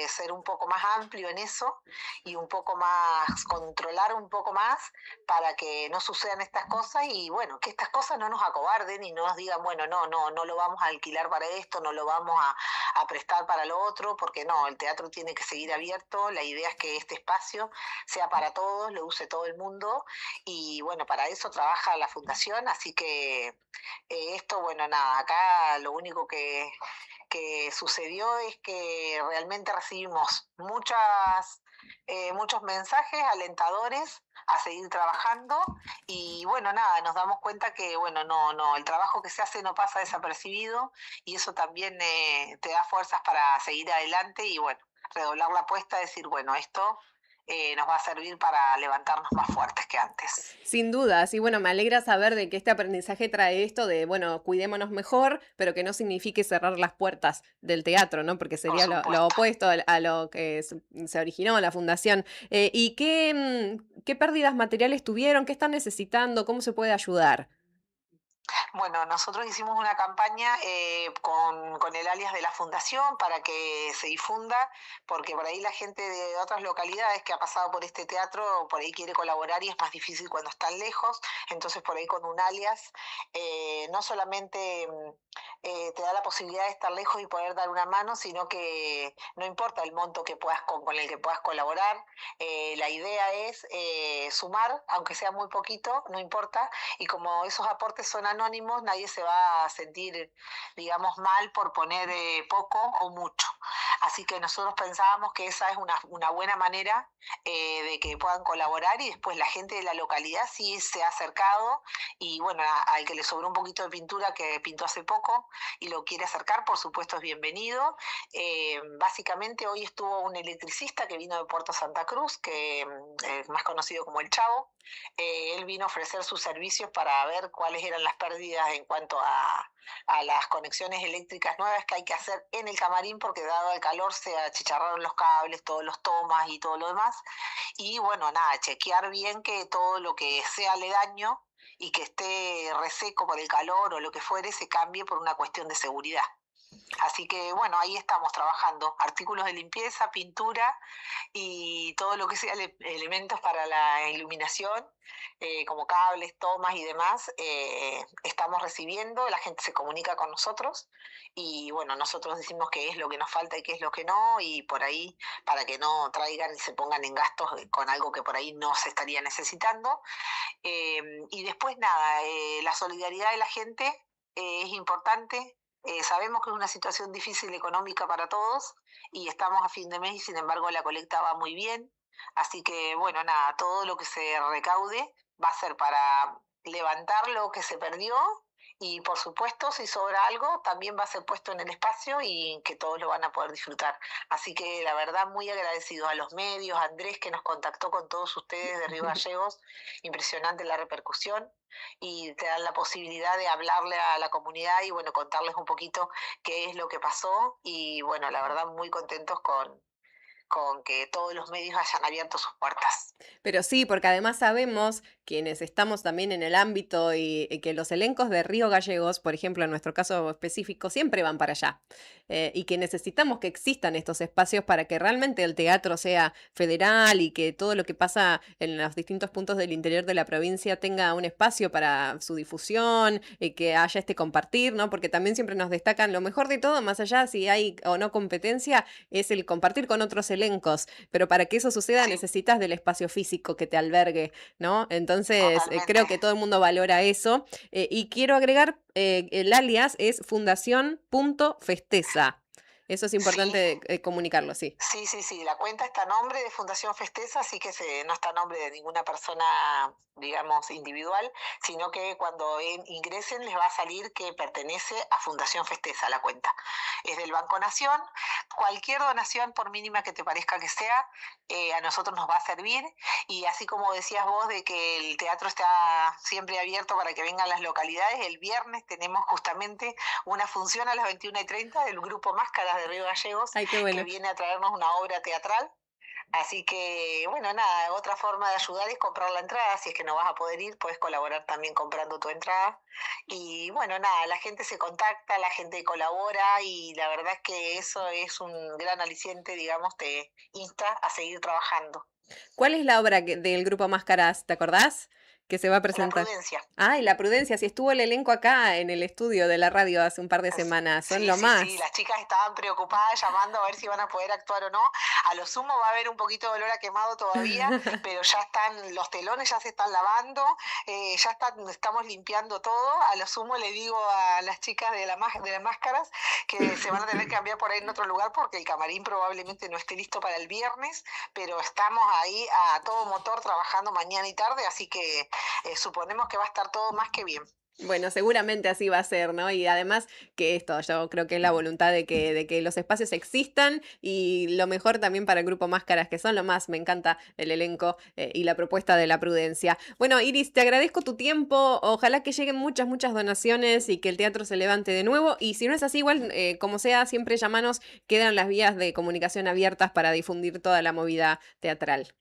ser un poco más amplio en eso y un poco más, controlar un poco más para que no sucedan estas cosas y bueno, que estas cosas no nos acobarden y no nos digan, bueno, no lo vamos a alquilar para esto, no lo vamos a prestar para lo otro, porque no, el teatro tiene que seguir abierto. La idea es que este espacio sea para todos, lo use todo el mundo y bueno, para eso trabaja la fundación, así que esto, bueno, nada, acá lo único que sucedió es que realmente recibimos muchas muchos mensajes alentadores a seguir trabajando y bueno, nada, nos damos cuenta que bueno, no, el trabajo que se hace no pasa desapercibido y eso también te da fuerzas para seguir adelante y bueno, redoblar la apuesta, decir, bueno, esto nos va a servir para levantarnos más fuertes que antes. Sin dudas, y bueno, me alegra saber de que este aprendizaje trae esto de, bueno, cuidémonos mejor, pero que no signifique cerrar las puertas del teatro, ¿no? Porque sería lo opuesto a lo que se originó la fundación. ¿Y qué pérdidas materiales tuvieron? ¿Qué están necesitando? ¿Cómo se puede ayudar? Bueno, nosotros hicimos una campaña con el alias de la fundación para que se difunda, porque por ahí la gente de otras localidades que ha pasado por este teatro, por ahí quiere colaborar y es más difícil cuando están lejos, entonces por ahí con un alias no solamente te da la posibilidad de estar lejos y poder dar una mano, sino que no importa el monto que puedas con el que puedas colaborar, la idea es sumar, aunque sea muy poquito, no importa, y como esos aportes son anónimos, nadie se va a sentir, digamos, mal por poner poco o mucho. Así que nosotros pensábamos que esa es una buena manera de que puedan colaborar y después la gente de la localidad sí se ha acercado y bueno, al que le sobró un poquito de pintura que pintó hace poco y lo quiere acercar, por supuesto es bienvenido. Básicamente hoy estuvo un electricista que vino de Puerto Santa Cruz, que es más conocido como El Chavo. Él vino a ofrecer sus servicios para ver cuáles eran las pérdidas en cuanto a las conexiones eléctricas nuevas que hay que hacer en el camarín, porque dado el calor se achicharraron los cables, todos los tomas y todo lo demás. Y bueno, nada, chequear bien que todo lo que sea aledaño y que esté reseco por el calor o lo que fuere se cambie por una cuestión de seguridad. Así que bueno, ahí estamos trabajando, artículos de limpieza, pintura y todo lo que sea elementos para la iluminación, como cables, tomas y demás, estamos recibiendo, la gente se comunica con nosotros y bueno, nosotros decimos qué es lo que nos falta y qué es lo que no, y por ahí para que no traigan y se pongan en gastos con algo que por ahí no se estaría necesitando. Y después nada, la solidaridad de la gente es importante. Sabemos que es una situación difícil económica para todos y estamos a fin de mes y sin embargo la colecta va muy bien. Así que bueno, nada, todo lo que se recaude va a ser para levantar lo que se perdió y por supuesto si sobra algo también va a ser puesto en el espacio y que todos lo van a poder disfrutar. Así que la verdad muy agradecidos a los medios, a Andrés que nos contactó con todos ustedes de Río Gallegos, impresionante la repercusión y te dan la posibilidad de hablarle a la comunidad y bueno, contarles un poquito qué es lo que pasó y bueno, la verdad muy contentos con que todos los medios hayan abierto sus puertas. Pero sí, porque además sabemos, quienes estamos también en el ámbito y que los elencos de Río Gallegos, por ejemplo, en nuestro caso específico, siempre van para allá. Y que necesitamos que existan estos espacios para que realmente el teatro sea federal y que todo lo que pasa en los distintos puntos del interior de la provincia tenga un espacio para su difusión y que haya este compartir, ¿no? Porque también siempre nos destacan lo mejor de todo, más allá si hay o no competencia, es el compartir con otros elencos. Pero para que eso suceda necesitas del espacio físico que te albergue, ¿no? Entonces, creo que todo el mundo valora eso. Y quiero agregar, el alias es fundación.festeza. Eso es importante comunicarlo, sí. Sí, la cuenta está a nombre de Fundación Festeza, así que no está a nombre de ninguna persona, digamos, individual, sino que cuando ingresen les va a salir que pertenece a Fundación Festeza la cuenta. Es del Banco Nación, cualquier donación, por mínima que te parezca que sea, a nosotros nos va a servir, y así como decías vos de que el teatro está siempre abierto para que vengan las localidades, el viernes tenemos justamente una función a las 21:30 del grupo Máscaras de Río Gallegos, que viene a traernos una obra teatral. Así que, bueno, nada, otra forma de ayudar es comprar la entrada. Si es que no vas a poder ir, puedes colaborar también comprando tu entrada. Y bueno, nada, la gente se contacta, la gente colabora y la verdad es que eso es un gran aliciente, digamos, te insta a seguir trabajando. ¿Cuál es la obra del Grupo Máscaras? ¿Te acordás? que se va a presentar? La Prudencia. Ah, y La Prudencia, sí, estuvo el elenco acá en el estudio de la radio hace un par de semanas, son lo más. Sí, las chicas estaban preocupadas llamando a ver si van a poder actuar o no. A lo sumo va a haber un poquito de olor a quemado todavía, pero ya están, los telones ya se están lavando, estamos limpiando todo. A lo sumo le digo a las chicas de las máscaras que se van a tener que cambiar por ahí en otro lugar porque el camarín probablemente no esté listo para el viernes, pero estamos ahí a todo motor trabajando mañana y tarde, así que suponemos que va a estar todo más que bien. Bueno, seguramente así va a ser, ¿no? Y además que esto, yo creo que es la voluntad de que los espacios existan y lo mejor también para el Grupo Máscaras, que son lo más, me encanta el elenco y la propuesta de La Prudencia. Bueno, Iris, te agradezco tu tiempo, ojalá que lleguen muchas donaciones y que el teatro se levante de nuevo y si no es así, igual, como sea, siempre llamanos, quedan las vías de comunicación abiertas para difundir toda la movida teatral.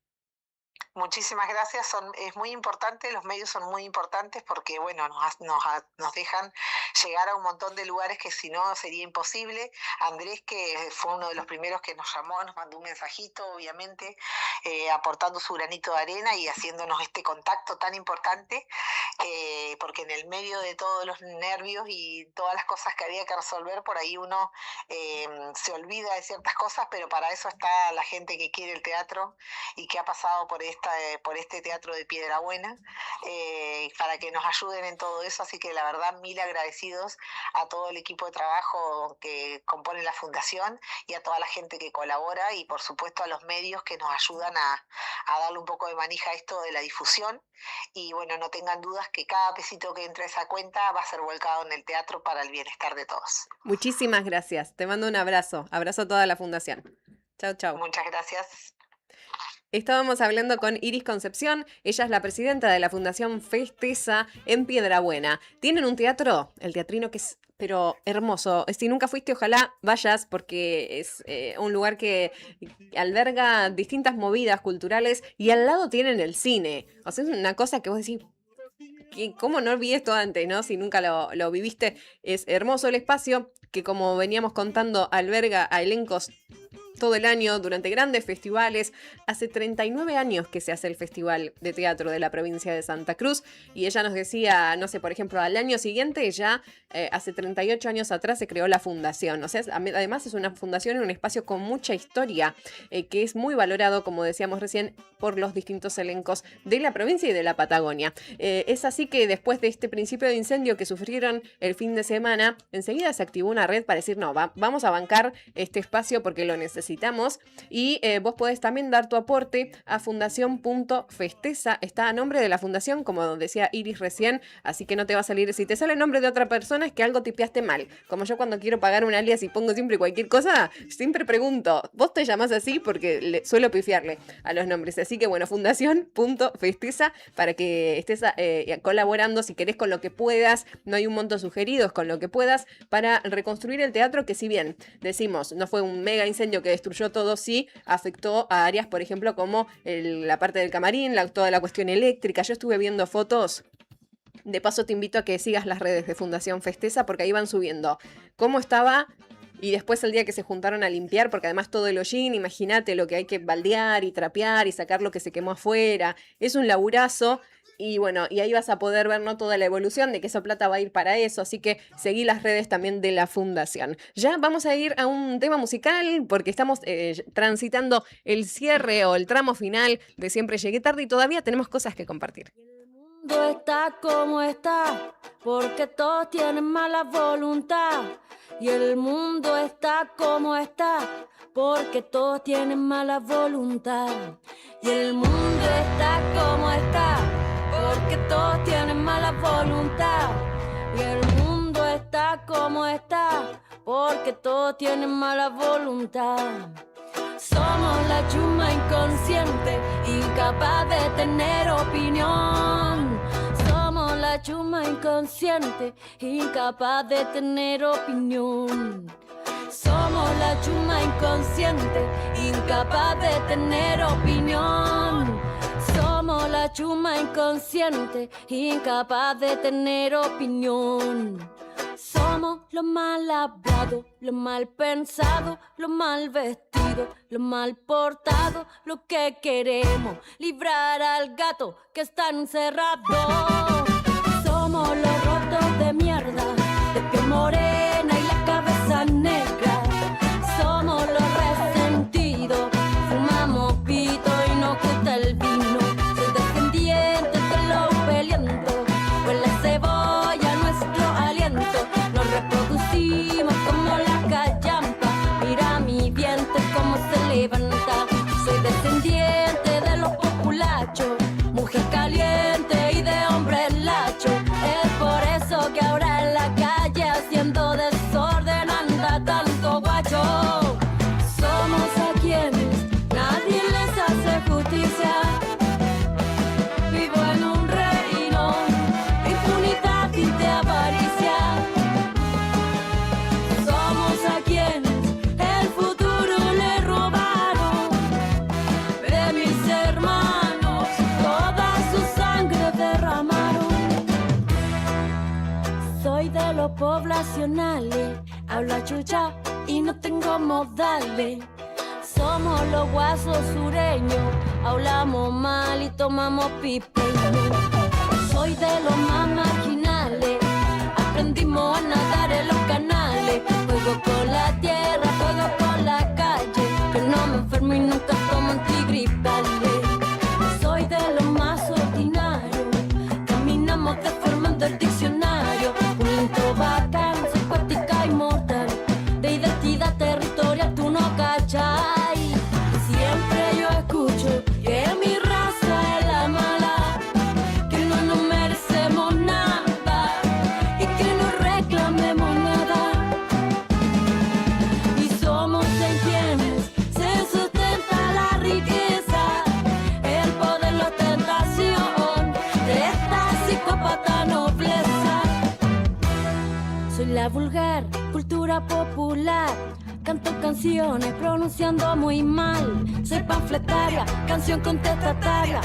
Muchísimas gracias, es muy importante, los medios son muy importantes porque bueno, nos dejan llegar a un montón de lugares que si no sería imposible. Andrés, que fue uno de los primeros que nos llamó, nos mandó un mensajito, obviamente, aportando su granito de arena y haciéndonos este contacto tan importante, porque en el medio de todos los nervios y todas las cosas que había que resolver, por ahí uno se olvida de ciertas cosas, pero para eso está la gente que quiere el teatro y que ha pasado por este teatro de Piedrabuena, para que nos ayuden en todo eso, así que la verdad mil agradecidos a todo el equipo de trabajo que compone la fundación y a toda la gente que colabora y por supuesto a los medios que nos ayudan a darle un poco de manija a esto de la difusión y bueno, no tengan dudas que cada pesito que entre a esa cuenta va a ser volcado en el teatro para el bienestar de todos. Muchísimas gracias, te mando un abrazo a toda la fundación. Chau, chau. Muchas gracias. Estábamos hablando con Iris Concepción, ella es la presidenta de la Fundación Festeza en Piedrabuena. Tienen un teatro, el Teatrino, que es pero hermoso. Si nunca fuiste, ojalá vayas porque es un lugar que alberga distintas movidas culturales y al lado tienen el cine. O sea, es una cosa que vos decís, ¿cómo no olvidé esto antes, no? Si nunca lo viviste, es hermoso el espacio que, como veníamos contando, alberga a elencos todo el año durante grandes festivales. Hace 39 años que se hace el Festival de Teatro de la provincia de Santa Cruz y ella nos decía, no sé, por ejemplo, al año siguiente ya hace 38 años atrás se creó la fundación. O sea, además es una fundación en un espacio con mucha historia que es muy valorado, como decíamos recién, por los distintos elencos de la provincia y de la Patagonia. Es así que después de este principio de incendio que sufrieron el fin de semana, enseguida se activó una red para decir, no, vamos a bancar este espacio porque lo necesitamos y vos podés también dar tu aporte a fundación.festeza. Está a nombre de la fundación, como decía Iris recién, así que no te va a salir. Si te sale el nombre de otra persona es que algo tipeaste mal. Como yo cuando quiero pagar un alias y pongo siempre cualquier cosa, siempre pregunto, ¿vos te llamás así? Porque suelo pifiarle a los nombres. Así que bueno, fundación.festeza para que estés colaborando si querés con lo que puedas. No hay un monto sugerido, es con lo que puedas para reconstruir el teatro que, si bien decimos no fue un mega incendio que destruyó todo, sí afectó a áreas, por ejemplo, como la parte del camarín, toda la cuestión eléctrica. Yo estuve viendo fotos. De paso te invito a que sigas las redes de Fundación Festeza porque ahí van subiendo cómo estaba y después el día que se juntaron a limpiar, porque además todo el hollín, imagínate lo que hay que baldear y trapear y sacar lo que se quemó afuera. Es un laburazo. Y bueno, y ahí vas a poder ver, ¿no?, toda la evolución de que esa plata va a ir para eso, así que seguí las redes también de la fundación. Ya vamos a ir a un tema musical porque estamos transitando el cierre o el tramo final de Siempre Llegué Tarde y todavía tenemos cosas que compartir. El mundo está como está porque todos tienen mala voluntad. Y el mundo está como está porque todos tienen mala voluntad. Y el mundo está como está porque todos tienen mala voluntad. Y el mundo está como está porque todos tienen mala voluntad. Somos la chuma inconsciente, incapaz de tener opinión. Somos la chuma inconsciente, incapaz de tener opinión. Somos la chuma inconsciente, incapaz de tener opinión. Somos la chuma inconsciente, incapaz de tener opinión. Somos lo mal hablado, lo mal pensado, lo mal vestido, lo mal portado, lo que queremos, librar al gato que está encerrado. Somos los rotos de mierda, de piel morena y la cabeza negra. Somos los resentidos, fumamos pito y nos gusta el vino. Soy descendiente de los pelientos, pues la cebolla nuestro aliento. Nos reproducimos como la callampa, mira mi vientre cómo se levanta. Soy descendiente de los populachos, mujer caliente y de hombre lacho. Es por eso que ahora en la calle haciendo desorden anda tanto guacho. Somos a quienes nadie les hace justicia. Vivo en un reino de impunidad y de avaricia. Somos a quienes el futuro le robaron. De mis hermanos toda su sangre derramaron. Soy de los poblacionales, hablo a chucha y no tengo modales. Somos los guasos sureños, hablamos mal y tomamos pipeño. Soy de los más marginales, aprendimos a nadar en los canales. Juego con la tierra, juego con la calle, que no me enfermo y nunca tomo antigripales. Soy de los más ordinarios, caminamos deformando el diccionario. Un intro bacán, soy poética y mortal, de identidad territorial tú no cachai. Siempre yo escucho que mi raza es la mala, que no nos merecemos nada y que no reclamemos nada. Y somos en quienes se sustenta la riqueza, el poder, la ostentación de esta psicópata nobleza. Soy la vulgar cultura popular, canto canciones pronunciando muy mal. Soy panfletaria, canción contestataria,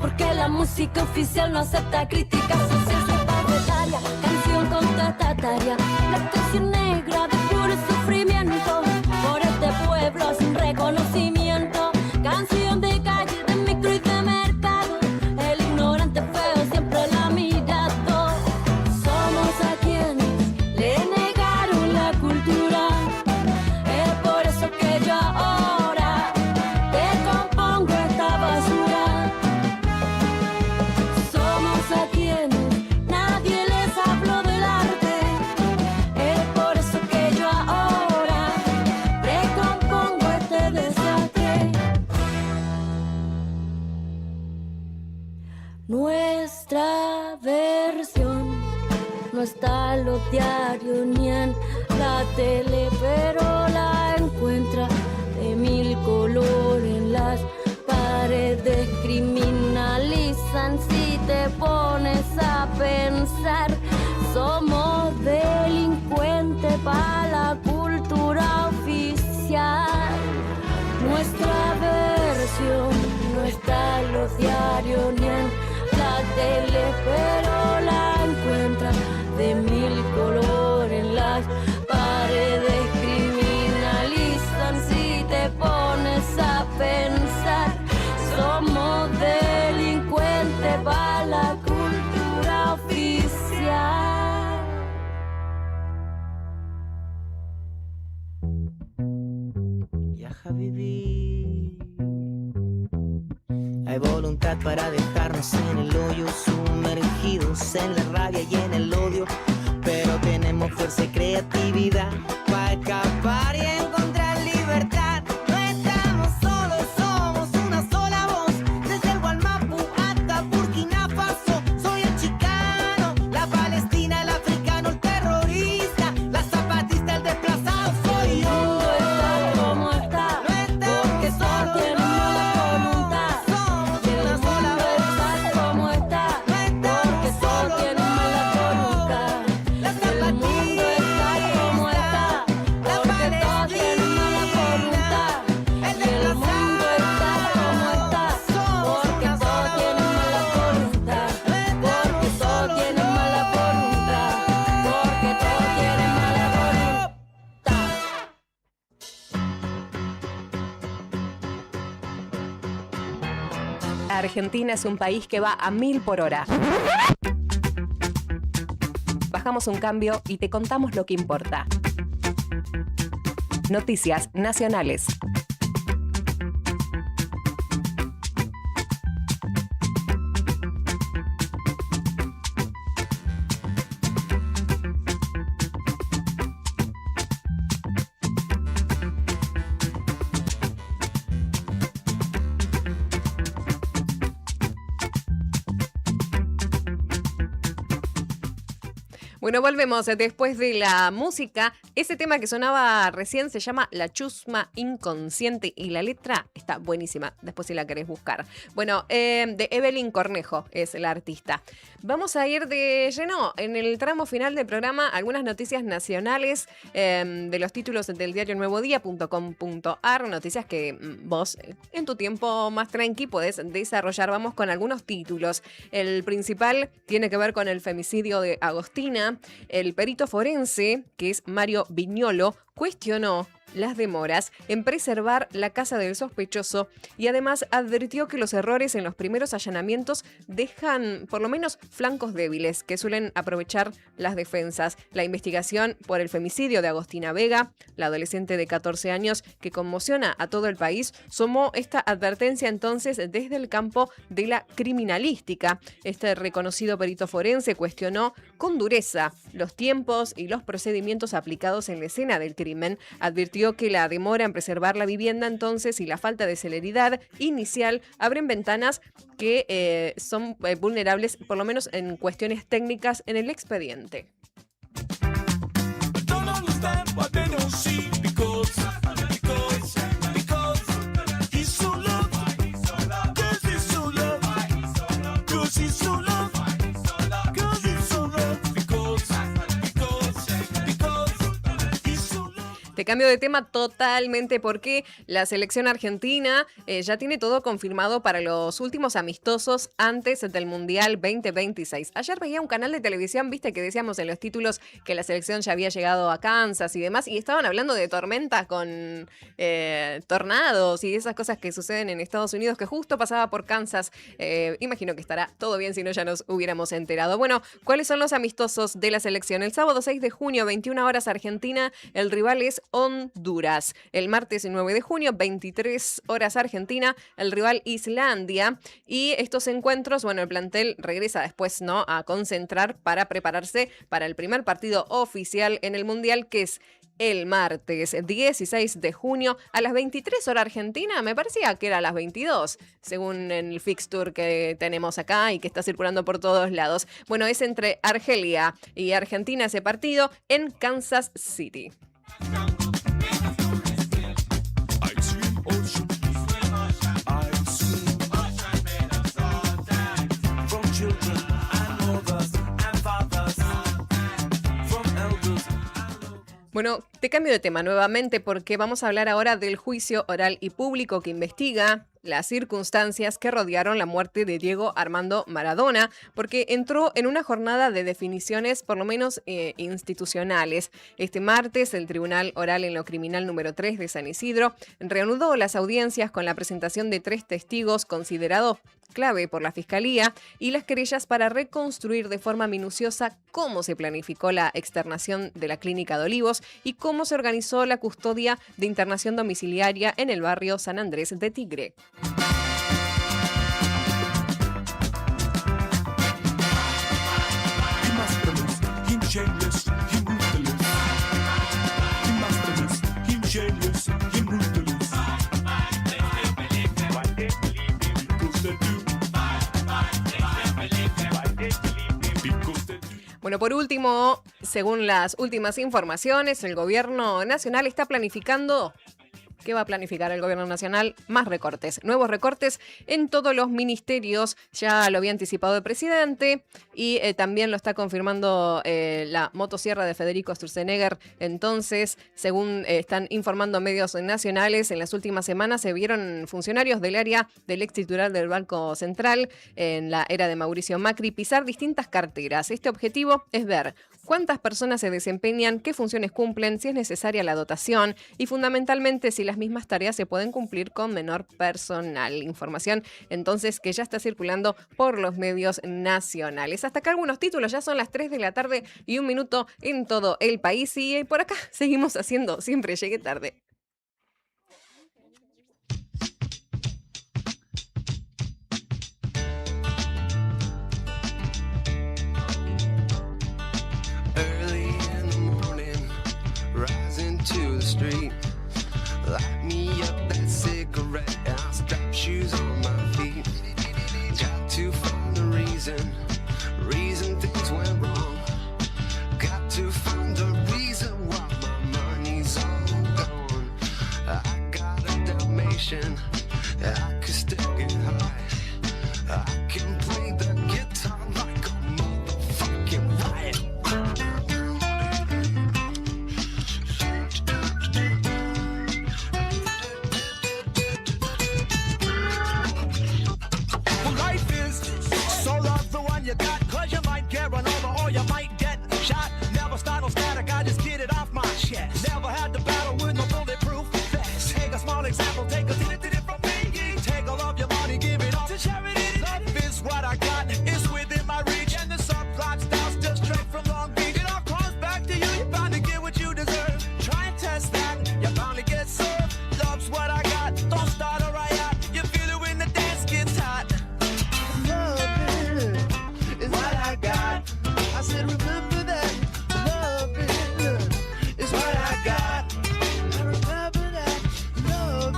porque la música oficial no acepta críticas sociales. Soy panfletaria, canción contestataria, la canción negra de puro sufrimiento por este pueblo sin reconocimiento. Canción de calle, de micro y de mercado, el ignorante feo siempre la ha mirado. Somos a quienes le negaron la cultura. Es por eso que yo ahora te compongo esta basura. Somos a quienes nadie les habló del arte. Es por eso que yo ahora te compongo este desastre. Nuestra versión no está en los diarios ni en la tele, pero la encuentra de mil colores en las paredes. Criminalizan si te pones a pensar. Somos delincuentes para la cultura oficial. Nuestra versión no está en los diarios ni en la tele, pero la encuentra de mil colores en las paredes. Criminalizan si te pones a pensar. Somos delincuentes para la cultura oficial. Ya Habibi, hay voluntad para dejarnos en el hoyo, sumergidos en la rabia y en el odio, pero tenemos fuerza y creatividad para escapar y encontrar libertad. No estamos solos, somos una sola voz, desde el Gualmapu hasta Burkina Faso. Soy el chicano, la palestina, el africano, el terrorista, la zapatista, el desplazado. Soy yo. ¿Cómo está? Porque solo tiene mala voluntad. Somos una sola voz. ¿Cómo está? Porque solo tiene Argentina es un país que va a 1000 por hora. Bajamos un cambio y te contamos lo que importa. Noticias nacionales. Bueno, volvemos después de la música. Ese tema que sonaba recién se llama La Chusma Inconsciente y la letra está buenísima, después si la querés buscar. Bueno, de Evelyn Cornejo es la artista. Vamos a ir de lleno en el tramo final del programa, algunas noticias nacionales de los títulos del diario nuevodía.com.ar, noticias que vos en tu tiempo más tranqui podés desarrollar. Vamos con algunos títulos. El principal tiene que ver con el femicidio de Agostina. El perito forense, que es Mario Viñolo, cuestionó las demoras en preservar la casa del sospechoso y además advirtió que los errores en los primeros allanamientos dejan por lo menos flancos débiles que suelen aprovechar las defensas. La investigación por el femicidio de Agostina Vega, la adolescente de 14 años que conmociona a todo el país, sumó esta advertencia entonces desde el campo de la criminalística. Este reconocido perito forense cuestionó con dureza los tiempos y los procedimientos aplicados en la escena del crimen. Advirtió que la demora en preservar la vivienda entonces y la falta de celeridad inicial abren ventanas que son vulnerables, por lo menos en cuestiones técnicas, en el expediente. Te cambio de tema totalmente porque la selección argentina ya tiene todo confirmado para los últimos amistosos antes del Mundial 2026. Ayer veía un canal de televisión, viste que decíamos en los títulos que la selección ya había llegado a Kansas y demás, y estaban hablando de tormentas con tornados y esas cosas que suceden en Estados Unidos, que justo pasaba por Kansas. Imagino que estará todo bien, si no ya nos hubiéramos enterado. Bueno, ¿cuáles son los amistosos de la selección? El sábado 6 de junio, 21 horas Argentina, el rival es Honduras. El martes 9 de junio, 23 horas Argentina, el rival Islandia. Y estos encuentros, bueno, el plantel regresa después, ¿no?, a concentrar para prepararse para el primer partido oficial en el Mundial, que es el martes 16 de junio a las 23 horas Argentina. Me parecía que era a las 22, según el fixture que tenemos acá y que está circulando por todos lados. Bueno, es entre Argelia y Argentina ese partido en Kansas City. Bueno, te cambio de tema nuevamente porque vamos a hablar ahora del juicio oral y público que investiga las circunstancias que rodearon la muerte de Diego Armando Maradona, porque entró en una jornada de definiciones, por lo menos institucionales. Este martes, el Tribunal Oral en lo Criminal número 3 de San Isidro reanudó las audiencias con la presentación de 3 testigos considerados clave por la Fiscalía y las querellas para reconstruir de forma minuciosa cómo se planificó la externación de la Clínica de Olivos y cómo se organizó la custodia de internación domiciliaria en el barrio San Andrés de Tigre. Bueno, por último, según las últimas informaciones, el gobierno nacional está planificando... ¿Qué va a planificar el gobierno nacional? Más recortes, nuevos recortes en todos los ministerios. Ya lo había anticipado el presidente y también lo está confirmando la motosierra de Federico Sturzenegger. Entonces, según están informando medios nacionales, en las últimas semanas se vieron funcionarios del área del ex titular del Banco Central en la era de Mauricio Macri pisar distintas carteras. Este objetivo es ver cuántas personas se desempeñan, qué funciones cumplen, si es necesaria la dotación y fundamentalmente si las las mismas tareas se pueden cumplir con menor personal. Información entonces que ya está circulando por los medios nacionales. Hasta acá algunos títulos, ya son las 3 de la tarde y 1 minuto en todo el país y por acá seguimos haciendo Siempre Llegué Tarde. Early in the morning, rising to the street. Light me up that cigarette, and I'll strap shoes on my feet. Got to find the reason things went wrong. Got to find the reason why my money's all gone. I got a Dalmatian, I could still get high. I can play the guitar like a motherfucking riot. You got, cause you might get run over or you might get shot. Never start no static, I just get it off my chest. Never had to battle with no bulletproof vest. Take a small example, take a did it from me. Take all of your money, give it all to charity. Love is what I got, it's within my reach. And the subplot starts just straight from Long Beach. It all comes back to you, you're bound to get what you deserve. Try and test that, you're bound to get served. Love's what I got, don't start a riot. You feel it when the dance gets hot. I said, remember that love is what I got. I remember that love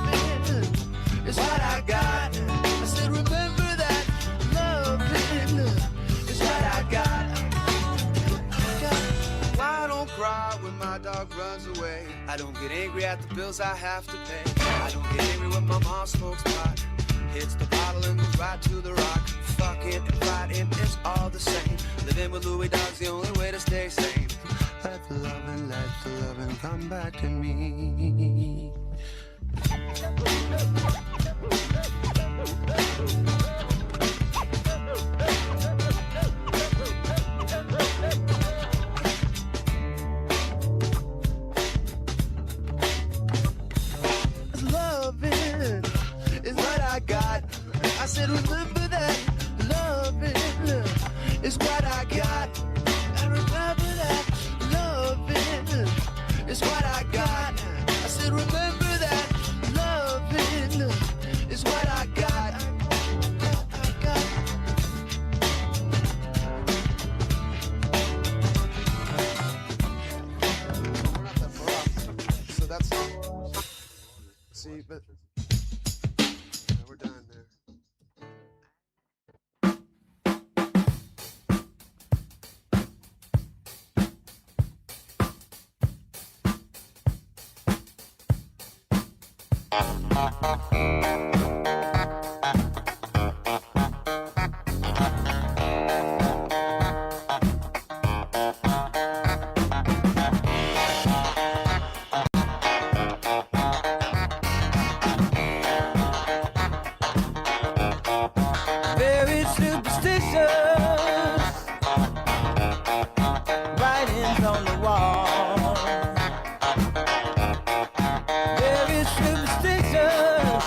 is what I got. I said, remember that love is what I got. I don't cry when my dog runs away. I don't get angry at the bills I have to pay. I don't get angry when my mom smokes pot. Hits the bottle and goes right to the rock. Fucking and fighting is all the same. Living with Louis Dog's the only way to stay sane. Let the loving come back to me. Loving is what I got. I said, remember that loving is what I got. I remember that loving is what I got. I said, remember that loving is what I got. I got. We're not that far off. So that's see, but we're done there. Very superstitious, writings on the wall. Very superstitious,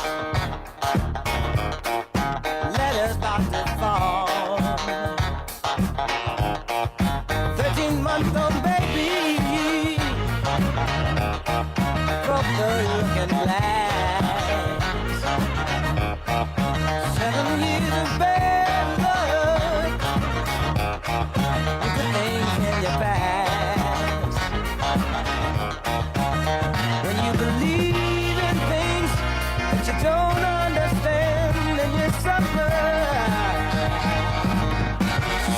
letters about to fall. 13-month-old baby broke the looking glass. 7 years of bad luck, good things in your past. When you believe in things that you don't understand, then you suffer.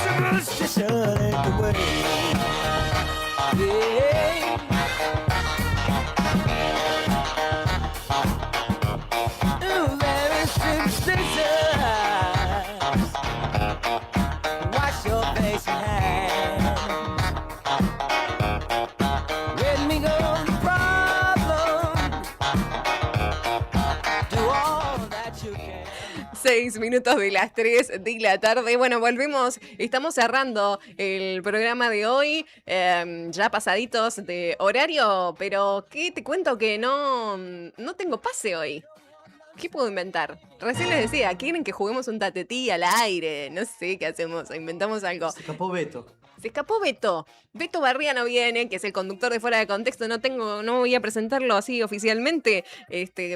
Superstition ain't the way. Yeah. Ooh, very superstitious. Wash your face and hands. Let me go the problem. Do all that you can. 6 minutos de las 3 de la tarde. Bueno, volvemos. Estamos cerrando el programa de hoy. Ya pasaditos de horario. Pero, ¿qué te cuento? Que no tengo pase hoy. ¿Qué puedo inventar? Recién les decía, ¿quieren que juguemos un tatetí al aire? No sé qué hacemos, inventamos algo. Se escapó Beto. Se escapó Beto. Beto Barría no viene, que es el conductor de Fuera de Contexto. No voy a presentarlo así oficialmente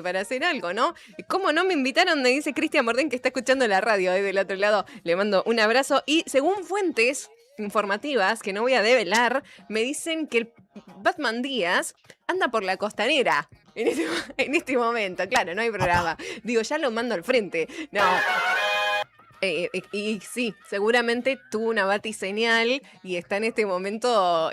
para hacer algo, ¿no? ¿Cómo no me invitaron? Me dice Cristian Mordén, que está escuchando la radio del otro lado. Le mando un abrazo. Y según fuentes informativas, que no voy a develar, me dicen que el Batman Díaz anda por la costanera en este momento. Claro, no hay programa. Digo, ya lo mando al frente. No. Y sí, seguramente tuvo una batiseñal y está en este momento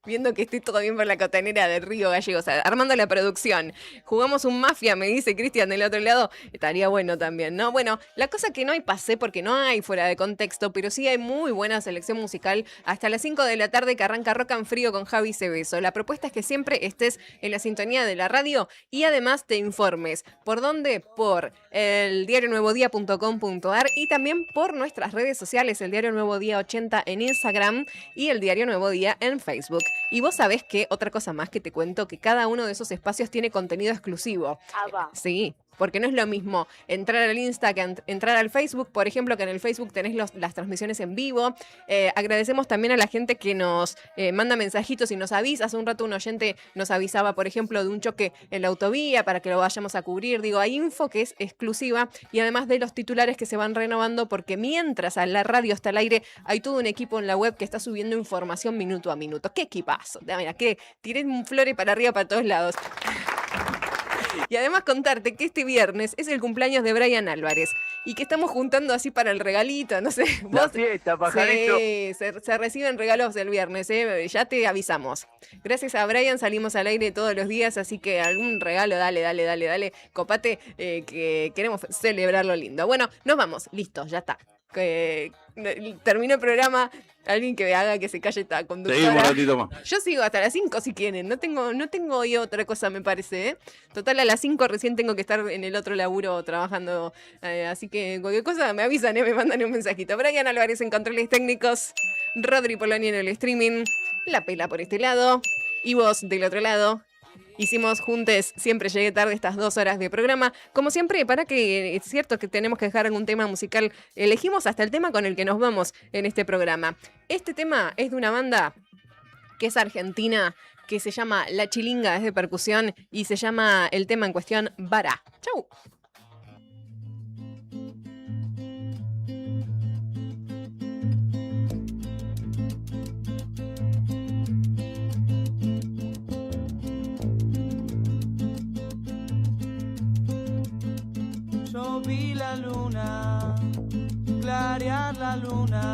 viendo que esté todo bien por la costanera del Río Gallegos, armando la producción. Jugamos un Mafia, me dice Cristian del otro lado, estaría bueno también, ¿no? Bueno, la cosa que no hay pase porque no hay Fuera de Contexto, pero sí hay muy buena selección musical hasta las 5 de la tarde que arranca Rock and Frío con Javi Cebeso. La propuesta es que siempre estés en la sintonía de la radio y además te informes. ¿Por dónde? Por el diarionuevodía.com.ar y también por nuestras redes sociales, el Diario Nuevo Día 80 en Instagram y el Diario Nuevo Día en Facebook. Y vos sabés que, otra cosa más que te cuento, que cada uno de esos espacios tiene contenido exclusivo. Sí, porque no es lo mismo entrar al Insta que entrar al Facebook. Por ejemplo, que en el Facebook tenés las transmisiones en vivo. Agradecemos también a la gente que nos manda mensajitos y nos avisa. Hace un rato un oyente nos avisaba, por ejemplo, de un choque en la autovía para que lo vayamos a cubrir. Digo, hay info que es exclusiva y además de los titulares que se van renovando, porque mientras a la radio está al aire, hay todo un equipo en la web que está subiendo información minuto a minuto. ¡Qué equipazo! Mira, que tiré un flore para arriba para todos lados. Y además contarte que este viernes es el cumpleaños de Brian Álvarez y que estamos juntando así para el regalito, no sé. La fiesta, pajarito. Sí, se reciben regalos el viernes, ya te avisamos. Gracias a Brian salimos al aire todos los días, así que algún regalo, dale, copate, que queremos celebrarlo lindo. Bueno, nos vamos, listo, ya está. Terminó el programa. Alguien que me haga que se calle esta conductora. Seguimos un ratito más. Yo sigo hasta las 5 si quieren. No tengo hoy otra cosa, me parece. Total, a las 5 recién tengo que estar en el otro laburo trabajando. Así que cualquier cosa me avisan, me mandan un mensajito. Brian Álvarez en controles técnicos. Rodri Poloni en el streaming. La Pela por este lado. Y vos del otro lado. Hicimos juntes, siempre llegué tarde, estas 2 horas de programa. Como siempre, para que es cierto que tenemos que dejar algún tema musical, elegimos hasta el tema con el que nos vamos en este programa. Este tema es de una banda que es argentina, que se llama La Chilinga, es de percusión, y se llama el tema en cuestión Vara. ¡Chau! Yo vi la luna, clarear la luna.